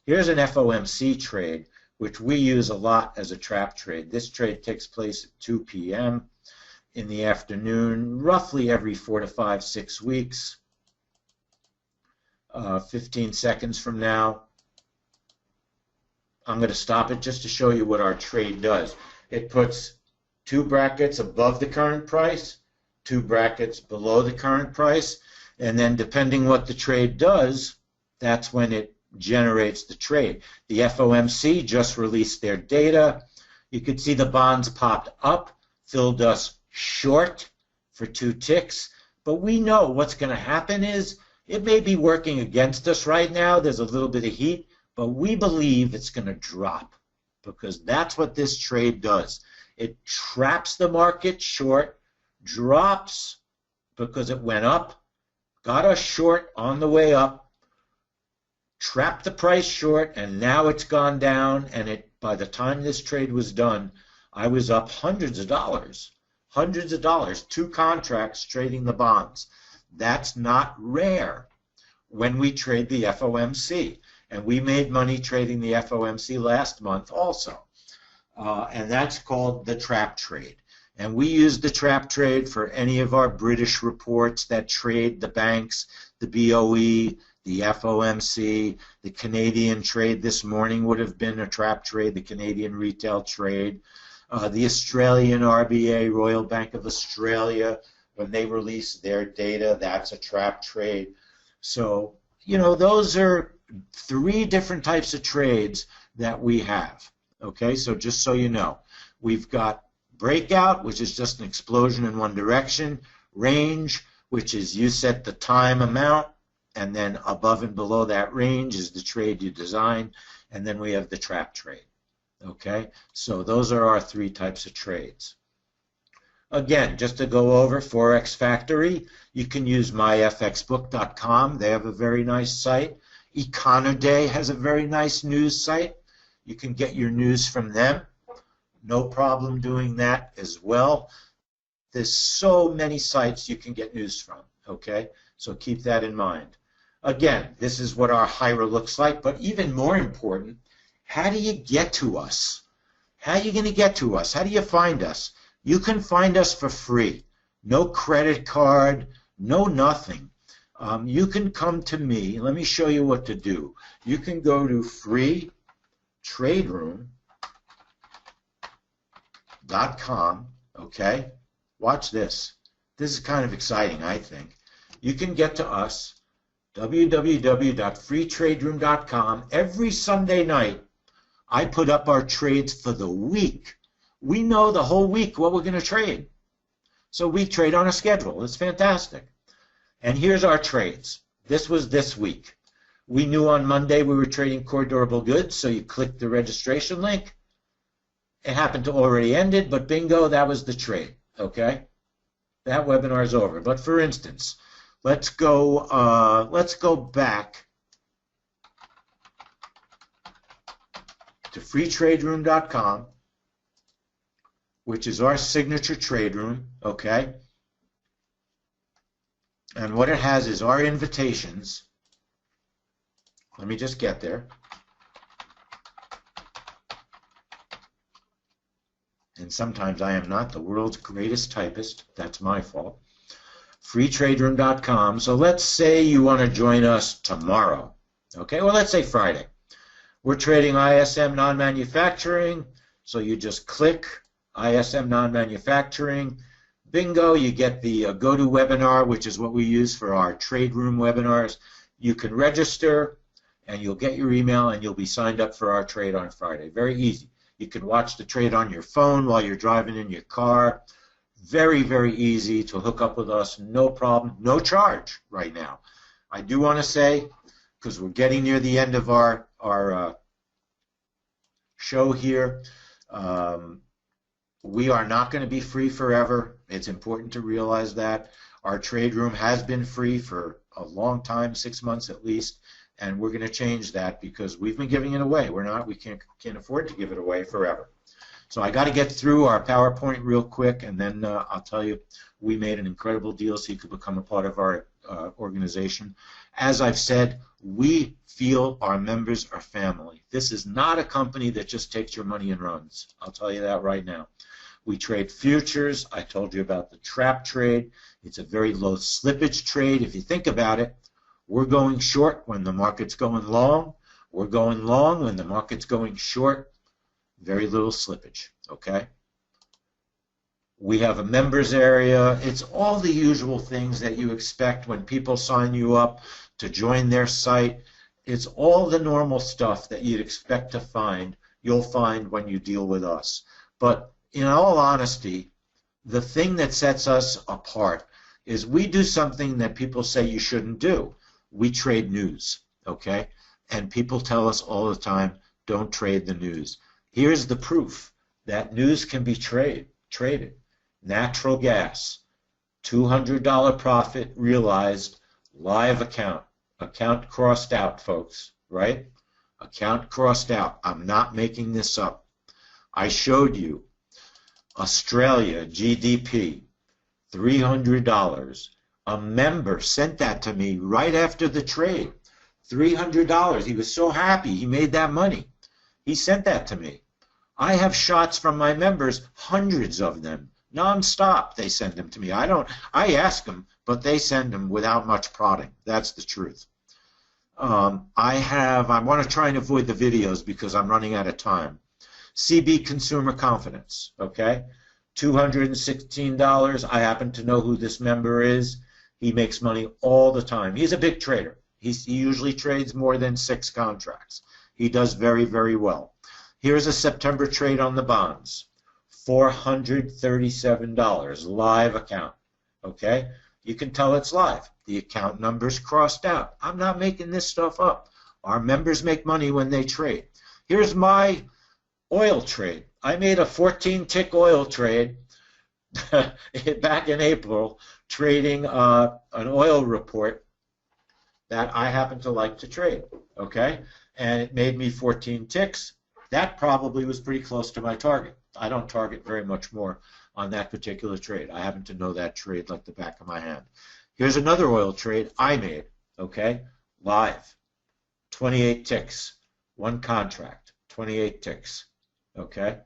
here's an FOMC trade, which we use a lot as a trap trade. This trade takes place at 2 p.m. in the afternoon, roughly every 4 to 5, 6 weeks. 15 seconds from now, I'm going to stop it just to show you what our trade does. It puts 2 brackets above the current price, 2 brackets below the current price, and then depending what the trade does, that's when it generates the trade. The FOMC just released their data. You could see the bonds popped up, filled us short for 2 ticks, but we know what's going to happen is it may be working against us right now. There's a little bit of heat, but we believe it's going to drop because that's what this trade does. It traps the market short, drops because it went up, got us short on the way up, trapped the price short, and now it's gone down, and by the time this trade was done, I was up hundreds of dollars, 2 contracts trading the bonds. That's not rare when we trade the FOMC. And we made money trading the FOMC last month also. And that's called the trap trade. And we use the trap trade for any of our British reports that trade the banks, the BOE, the FOMC, the Canadian trade this morning would have been a trap trade, the Canadian retail trade, the Australian RBA, Royal Bank of Australia, when they release their data, that's a trap trade. So, you know, those are 3 different types of trades that we have. Okay, so just so you know, we've got breakout, which is just an explosion in one direction, range, which is you set the time amount, and then above and below that range is the trade you design, and then we have the trap trade. Okay, so those are our 3 types of trades. Again, just to go over Forex Factory, you can use myfxbook.com. They have a very nice site. Econoday has a very nice news site. You can get your news from them. No problem doing that as well. There's so many sites you can get news from, okay? So keep that in mind. Again, this is what our HIRA looks like, but even more important, how do you get to us? How are you going to get to us? How do you find us? You can find us for free. No credit card, no nothing. You can come to me. Let me show you what to do. You can go to freetraderoom.com, okay? Watch this. This is kind of exciting, I think. You can get to us, www.freetraderoom.com. Every Sunday night, I put up our trades for the week. We know the whole week what we're going to trade. So we trade on a schedule. It's fantastic. And here's our trades. This was this week. We knew on Monday we were trading core durable goods, so you click the registration link. It happened to already ended, but bingo, that was the trade. Okay? That webinar is over. But for instance, let's go back to freetraderoom.com, which is our signature trade room, okay? And what it has is our invitations. Let me just get there. And sometimes I am not the world's greatest typist. That's my fault. freetraderoom.com. So let's say you want to join us tomorrow. Okay, well, let's say Friday. We're trading ISM non-manufacturing, so you just click ISM non-manufacturing. Bingo, you get the GoToWebinar, which is what we use for our trade room webinars. You can register, and you'll get your email, and you'll be signed up for our trade on Friday. Very easy. You can watch the trade on your phone while you're driving in your car. Very, very easy to hook up with us, no problem, no charge right now. I do want to say, because we're getting near the end of our show here, we are not going to be free forever. It's important to realize that. Our trade room has been free for a long time, 6 months at least, and we're going to change that because we've been giving it away. We can't afford to give it away forever. So I got to get through our PowerPoint real quick, and then I'll tell you we made an incredible deal so you could become a part of our organization. As I've said, we feel our members are family. This is not a company that just takes your money and runs. I'll tell you that right now. We trade futures. I told you about the trap trade. It's a very low slippage trade. If you think about it, we're going short when the market's going long. We're going long when the market's going short. Very little slippage, okay? We have a members area. It's all the usual things that you expect when people sign you up to join their site. It's all the normal stuff that you'd expect to find, you'll find when you deal with us. But in all honesty, the thing that sets us apart is we do something that people say you shouldn't do. We trade news, okay? And people tell us all the time, don't trade the news. Here's the proof that news can be traded. Natural gas, $200 profit realized, live account. Account crossed out, folks, right? Account crossed out. I'm not making this up. I showed you Australia GDP, $300. A member sent that to me right after the trade. $300. He was so happy he made that money. He sent that to me. I have shots from my members, hundreds of them, non-stop. They send them to me. I ask them, but they send them without much prodding. That's the truth. I want to try and avoid the videos because I'm running out of time. CB Consumer Confidence, okay? $216. I happen to know who this member is. He makes money all the time. He's a big trader. He usually trades more than 6 contracts. He does very, very well. Here's a September trade on the bonds. $437, live account, okay? You can tell it's live. The account number's crossed out. I'm not making this stuff up. Our members make money when they trade. Here's my oil trade. I made a 14-tick oil trade back in April, trading an oil report that I happen to like to trade, okay? And it made me 14 ticks. That probably was pretty close to my target. I don't target very much more on that particular trade. I happen to know that trade like the back of my hand. Here's another oil trade I made, okay? Live. 28 ticks. One contract. 28 ticks. Okay?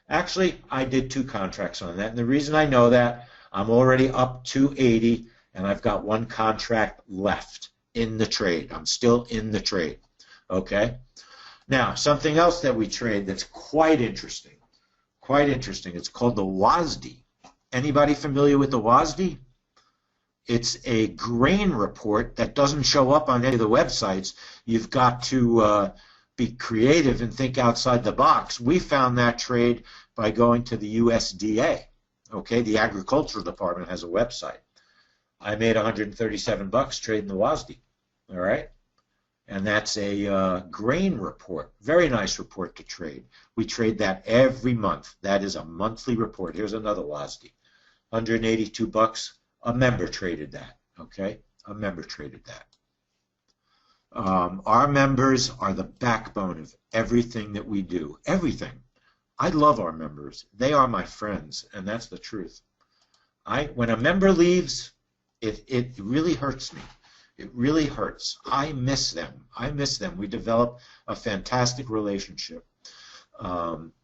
Actually, I did 2 contracts on that. And the reason I know that, I'm already up 280, and I've got 1 contract left in the trade. I'm still in the trade. Okay? Now, something else that we trade that's quite interesting. Quite interesting. It's called the WASD. Anybody familiar with the WASD? It's a grain report that doesn't show up on any of the websites. You've got to be creative and think outside the box. We found that trade by going to the USDA. Okay, the Agricultural Department has a website. I made $137 trading the WASD. All right, and that's a grain report. Very nice report to trade. We trade that every month. That is a monthly report. Here's another WASD. $182. A member traded that. Okay, a member traded that. Our members are the backbone of everything that we do. Everything. I love our members. They are my friends, and that's the truth. When a member leaves, it really hurts me. It really hurts. I miss them. I miss them. We develop a fantastic relationship.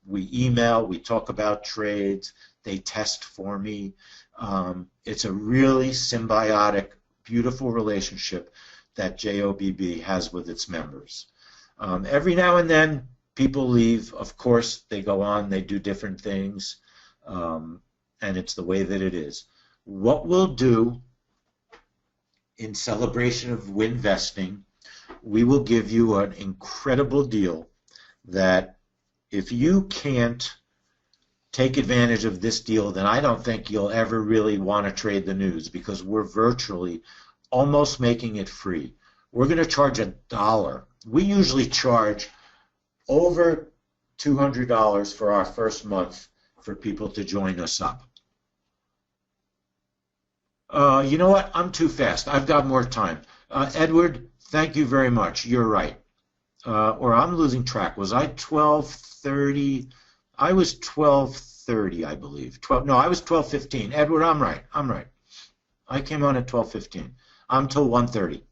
We email. We talk about trades. They test for me. It's a really symbiotic, beautiful relationship that JOBB has with its members. Every now and then, people leave. Of course, they go on. They do different things, and it's the way that it is. What we'll do in celebration of Winvesting, we will give you an incredible deal that if you can't take advantage of this deal, then I don't think you'll ever really want to trade the news, because we're virtually almost making it free. We're going to charge $1. We usually charge over $200 for our first month for people to join us up. You know what? I'm too fast. I've got more time. Edward, thank you very much. You're right. Or I'm losing track. Was I 12:30? I was 12:30, I believe. No, I was 12:15. Edward, I'm right. I'm right. I came on at 12:15. I'm till 1:30.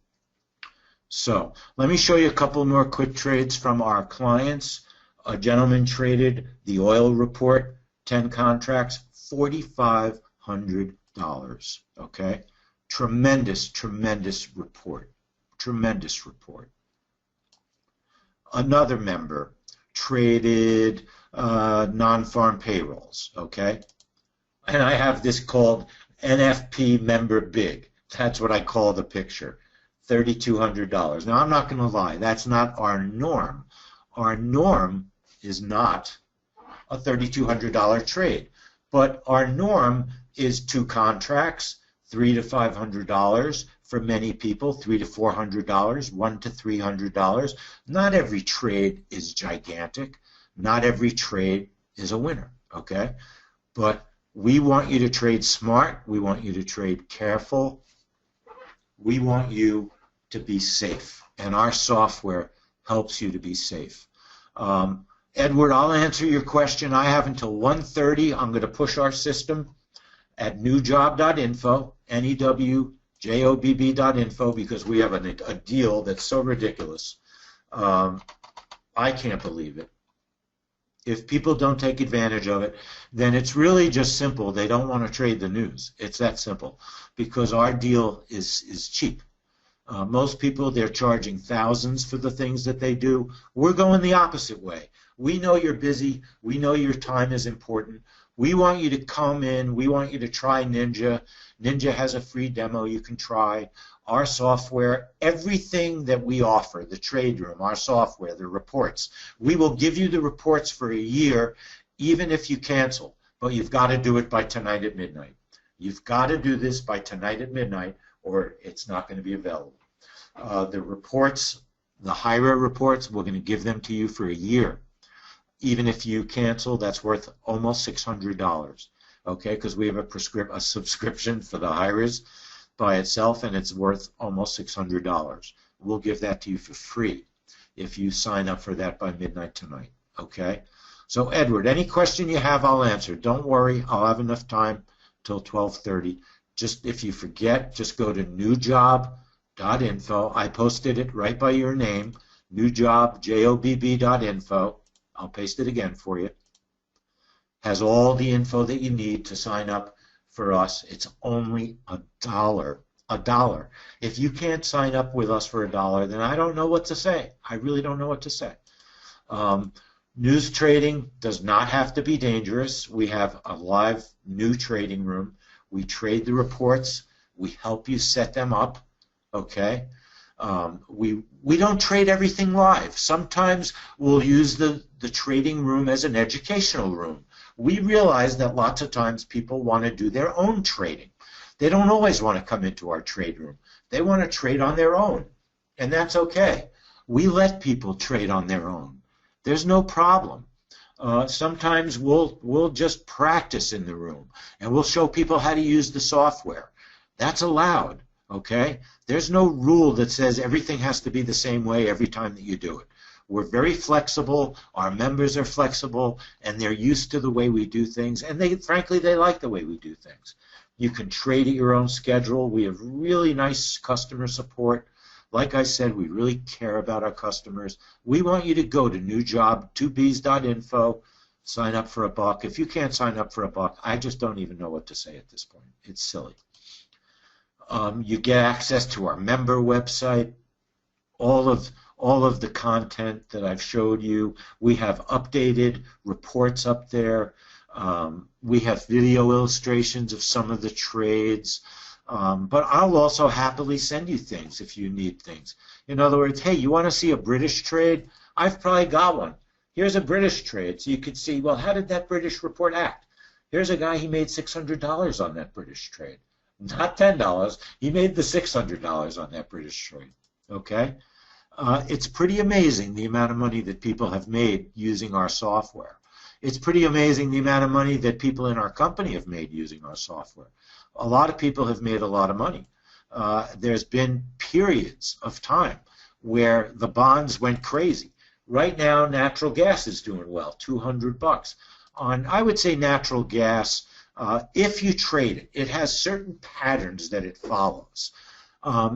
So let me show you a couple more quick trades from our clients. A gentleman traded the oil report, 10 contracts, $4,500. Okay, tremendous, tremendous report. Tremendous report. Another member traded non-farm payrolls. Okay, and I have this called NFP member big. That's what I call the picture. $3,200. Now I'm not going to lie. That's not our norm. Our norm is not a $3,200 trade, but our norm is 2 contracts, $300 to $500 for many people, $300 to $400, $100 to $300. Not every trade is gigantic. Not every trade is a winner. Okay, but we want you to trade smart. We want you to trade careful. We want you to be safe, and our software helps you to be safe. Edward, I'll answer your question. I have until 1:30. I'm going to push our system at newjob.info, NEWJOBB.info, because we have a deal that's so ridiculous. I can't believe it. If people don't take advantage of it, then it's really just simple. They don't want to trade the news. It's that simple, because our deal is cheap. Most people, they're charging thousands for the things that they do. We're going the opposite way. We know you're busy. We know your time is important. We want you to come in. We want you to try Ninja. Ninja has a free demo you can try. Our software, everything that we offer, the trade room, our software, the reports, we will give you the reports for a year, even if you cancel. But you've got to do it by tonight at midnight. You've got to do this by tonight at midnight, or it's not going to be available. The reports, the HIRA reports, we're going to give them to you for a year. Even if you cancel, that's worth almost $600, okay, because we have a subscription for the HIRAs by itself, and it's worth almost $600. We'll give that to you for free if you sign up for that by midnight tonight, okay? So, Edward, any question you have, I'll answer. Don't worry, I'll have enough time till 12:30. Just if you forget, just go to newjob.info. I posted it right by your name, newjob.jobb.info. I'll paste it again for you. Has all the info that you need to sign up for us. It's only $1. $1. If you can't sign up with us for $1, then I don't know what to say. I really don't know what to say. News trading does not have to be dangerous. We have a live new trading room. We trade the reports. We help you set them up. Okay. We don't trade everything live. Sometimes we'll use the trading room as an educational room. We realize that lots of times people want to do their own trading. They don't always want to come into our trade room. They want to trade on their own, and that's okay. We let people trade on their own. There's no problem. Sometimes we'll just practice in the room, and we'll show people how to use the software. That's allowed. Okay? There's no rule that says everything has to be the same way every time that you do it. We're very flexible. Our members are flexible, and they're used to the way we do things, and frankly, they like the way we do things. You can trade at your own schedule. We have really nice customer support. Like I said, we really care about our customers. We want you to go to newjob2bs.info, sign up for $1. If you can't sign up for $1, I just don't even know what to say at this point. It's silly. You get access to our member website, all of the content that I've showed you. We have updated reports up there. We have video illustrations of some of the trades. But I'll also happily send you things if you need things. In other words, hey, you want to see a British trade? I've probably got one. Here's a British trade, so you could see, well, how did that British report act? Here's a guy, he made $600 on that British trade. Not $10, he made the $600 on that British trade, okay? It's pretty amazing the amount of money that people have made using our software. It's pretty amazing the amount of money that people in our company have made using our software. A lot of people have made a lot of money. There's been periods of time where the bonds went crazy. Right now, natural gas is doing well, $200. On, I would say, natural gas, if you trade it, it has certain patterns that it follows.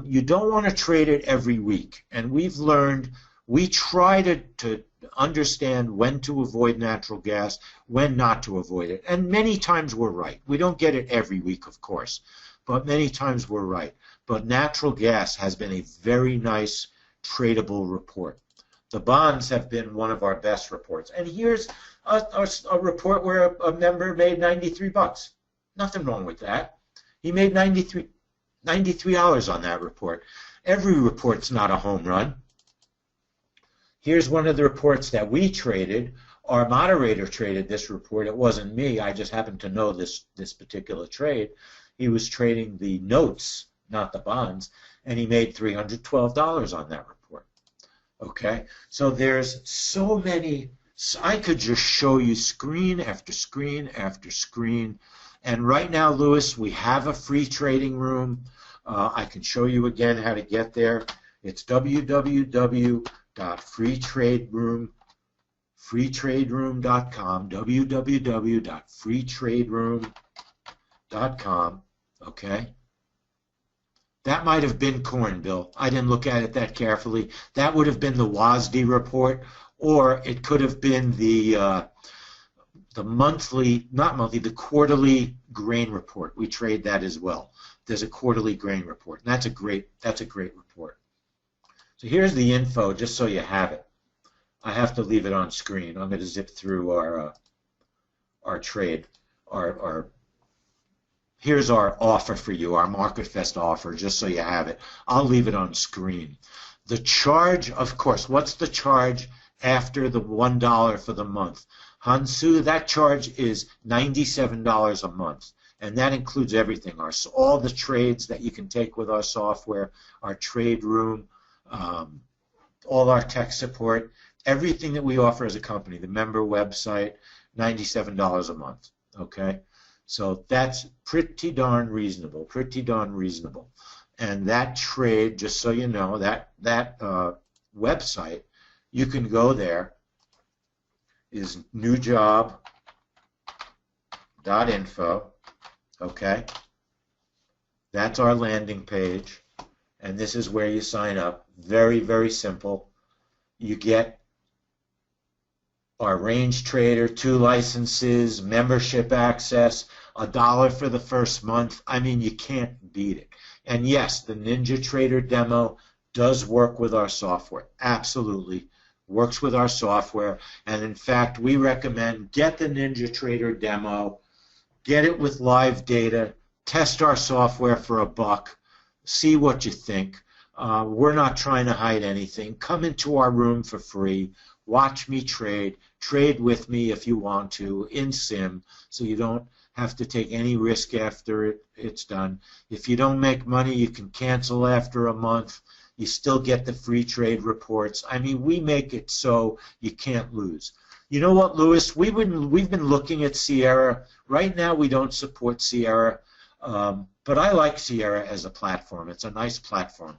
You don't want to trade it every week, and we've learned, we try to understand when to avoid natural gas, when not to avoid it, and many times we're right. We don't get it every week, of course, but many times we're right. But natural gas has been a very nice tradable report. The bonds have been one of our best reports. And here's a report where a member made $93. Nothing wrong with that. He made $93 on that report. Every report's not a home run. Here's one of the reports that we traded. Our moderator traded this report. It wasn't me. I just happened to know this particular trade. He was trading the notes, not the bonds, and he made $312 on that report. Okay, so there's so many. I could just show you screen after screen after screen. And right now, Lewis, we have a free trading room. I can show you again how to get there. It's www.freetraderoom.com, www.freetraderoom.com, okay? That might have been corn, Bill. I didn't look at it that carefully. That would have been the WASD report, or it could have been the monthly, not monthly, the quarterly grain report. We trade that as well. There's a quarterly grain report, and that's a great report. So here's the info, just so you have it. I have to leave it on screen. I'm going to zip through our trade. Here's our offer for you, our MarketFest offer, just so you have it. I'll leave it on screen. The charge, of course, what's the charge after the $1 for the month? Hansu, that charge is $97 a month, and that includes everything, all the trades that you can take with our software, our trade room, all our tech support, everything that we offer as a company, the member website, $97 a month, okay? So that's pretty darn reasonable, And that trade, just so you know, that website, you can go there, is newjob.info, okay? That's our landing page, and this is where you sign up. Very, very simple. You get our range trader, 2 licenses, membership access, $1 for the first month. I mean, you can't beat it. And yes, the Ninja Trader demo does work with our software. Absolutely works with our software. And in fact, we recommend get the Ninja Trader demo, get it with live data, test our software for $1, see what you think. We're not trying to hide anything. Come into our room for free. Watch me trade. Trade with me if you want to in sim, so you don't have to take any risk after it's done. If you don't make money, you can cancel after a month. You still get the free trade reports. I mean, we make it so you can't lose. You know what, Lewis? We've been looking at Sierra. Right now, we don't support Sierra, but I like Sierra as a platform. It's a nice platform.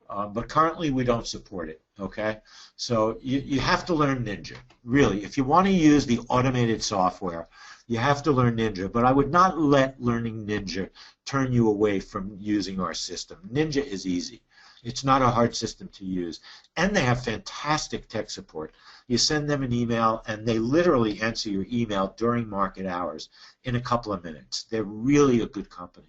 But currently, we don't support it, okay? So you have to learn Ninja, really. If you want to use the automated software, you have to learn Ninja, but I would not let learning Ninja turn you away from using our system. Ninja is easy. It's not a hard system to use. And they have fantastic tech support. You send them an email, and they literally answer your email during market hours in a couple of minutes. They're really a good company.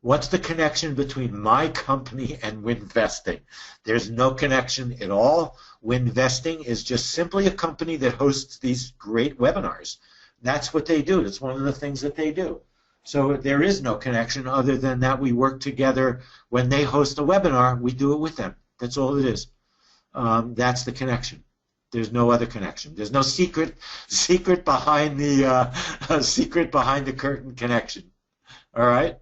What's the connection between my company and Winvesting? There's no connection at all. Winvesting is just simply a company that hosts these great webinars. That's what they do. That's one of the things that they do. So there is no connection other than that we work together. When they host a webinar, we do it with them. That's all it is. That's the connection. There's no other connection. There's no secret behind the secret behind the curtain connection. All right.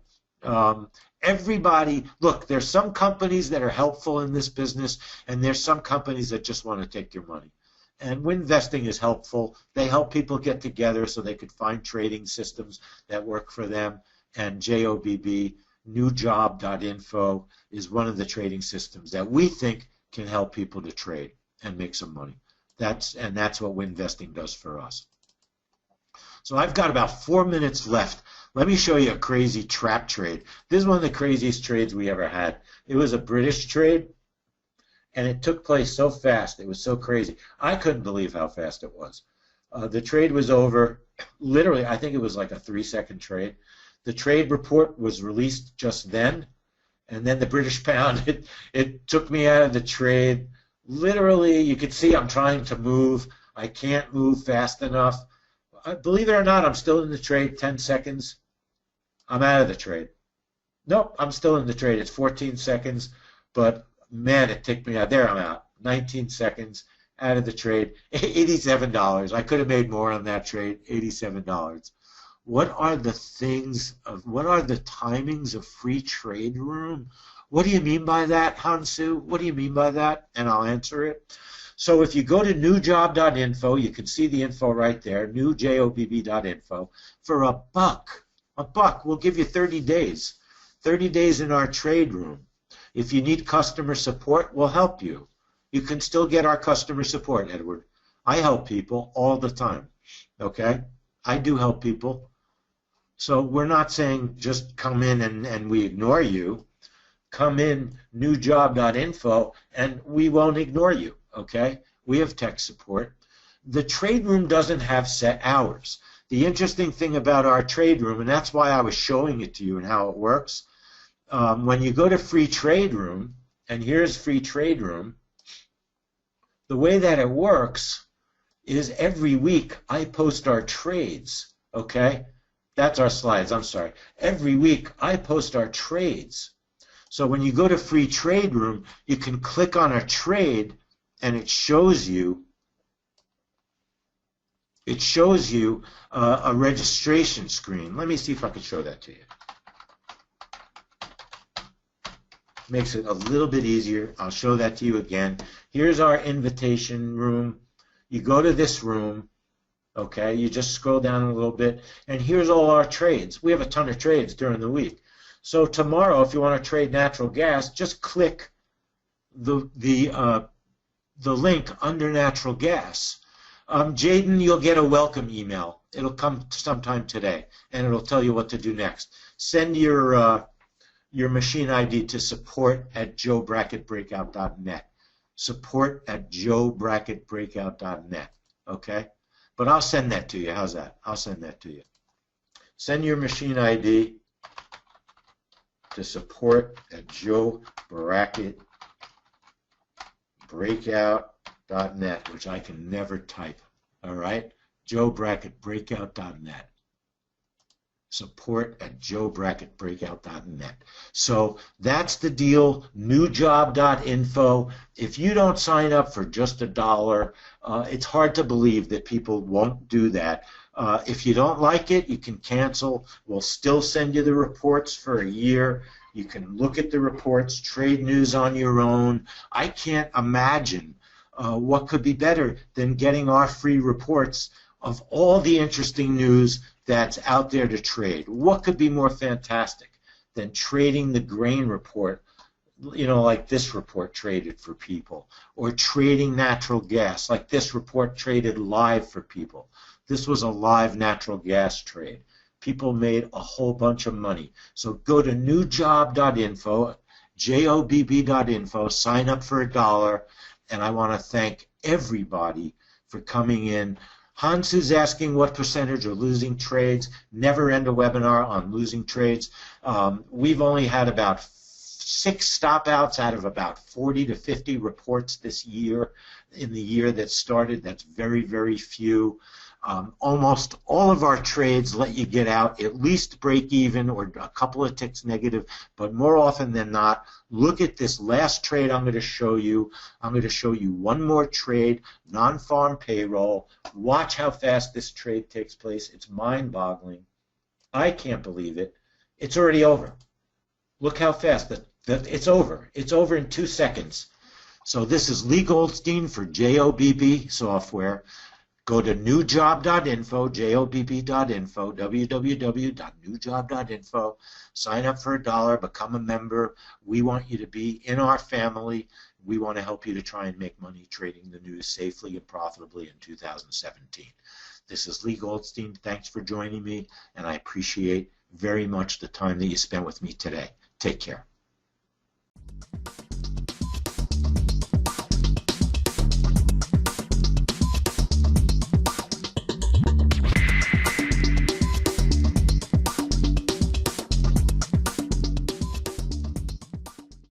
Everybody, look, there's some companies that are helpful in this business, and there's some companies that just want to take your money. And Winvesting is helpful. They help people get together so they could find trading systems that work for them. And JOBB, newjob.info, is one of the trading systems that we think can help people to trade and make some money. That's what Winvesting does for us. So I've got about 4 minutes left. Let me show you a crazy trap trade. This is one of the craziest trades we ever had. It was a British trade, and it took place so fast. It was so crazy. I couldn't believe how fast it was. The trade was over. Literally, I think it was like a 3-second trade. The trade report was released just then, and then the British pound, it took me out of the trade. Literally, you could see I'm trying to move. I can't move fast enough. Believe it or not, I'm still in the trade. 10 seconds. I'm out of the trade. Nope, I'm still in the trade. It's 14 seconds, but man, it took me out. There, I'm out. 19 seconds, out of the trade. $87. I could have made more on that trade. $87. What are the timings of free trade room? What do you mean by that, Hansu? What do you mean by that? And I'll answer it. So if you go to newjob.info, you can see the info right there, newjobb.info, for $1. $1. We'll give you 30 days. 30 days in our trade room. If you need customer support, we'll help you. You can still get our customer support, Edward. I help people all the time. Okay? I do help people. So we're not saying just come in and we ignore you. Come in newjob.info and we won't ignore you. Okay? We have tech support. The trade room doesn't have set hours. The interesting thing about our trade room, and that's why I was showing it to you and how it works, when you go to free trade room, and here's free trade room, the way that it works is every week I post our trades, okay? That's our slides, I'm sorry. Every week I post our trades. So when you go to free trade room, you can click on a trade and it shows you a registration screen. Let me see if I can show that to you. Makes it a little bit easier. I'll show that to you again. Here's our invitation room. You go to this room, okay? You just scroll down a little bit, and here's all our trades. We have a ton of trades during the week. So tomorrow, if you want to trade natural gas, just click the link under natural gas. Jaden, you'll get a welcome email. It'll come sometime today, and it'll tell you what to do next. Send your machine ID to support@JOBBracketBreakout.net. Support@JOBBracketBreakout.net. Okay? But I'll send that to you. How's that? I'll send that to you. Send your machine ID to support@JOBBracketBreakout.net, which I can never type. All right? JOBBracketBreakout.net. Support@JOBBracketBreakout.net. So that's the deal. Newjob.info. If you don't sign up for just $1, it's hard to believe that people won't do that. If you don't like it, you can cancel. We'll still send you the reports for a year. You can look at the reports, trade news on your own. I can't imagine what could be better than getting our free reports of all the interesting news that's out there to trade. What could be more fantastic than trading the grain report, you know, like this report traded for people, or trading natural gas, like this report traded live for people. This was a live natural gas trade. People made a whole bunch of money. So go to newjob.info, JOBB.info, sign up for $1, and I want to thank everybody for coming in. Hansu's asking what percentage are losing trades. Never end a webinar on losing trades. We've only had about 6 stop-outs out of about 40 to 50 reports this year. In the year that started, that's very, very few. Almost all of our trades let you get out at least break even or a couple of ticks negative, but more often than not, look at this last trade I'm going to show you. I'm going to show you one more trade, non-farm payroll. Watch how fast this trade takes place. It's mind-boggling. I can't believe it. It's already over. Look how fast it's over. It's over in 2 seconds. So this is Leigh Goldstein for JOBB software. Go to newjob.info, jobb.info, www.newjob.info. Sign up for $1, become a member. We want you to be in our family. We want to help you to try and make money trading the news safely and profitably in 2017. This is Leigh Goldstein. Thanks for joining me, and I appreciate very much the time that you spent with me today. Take care.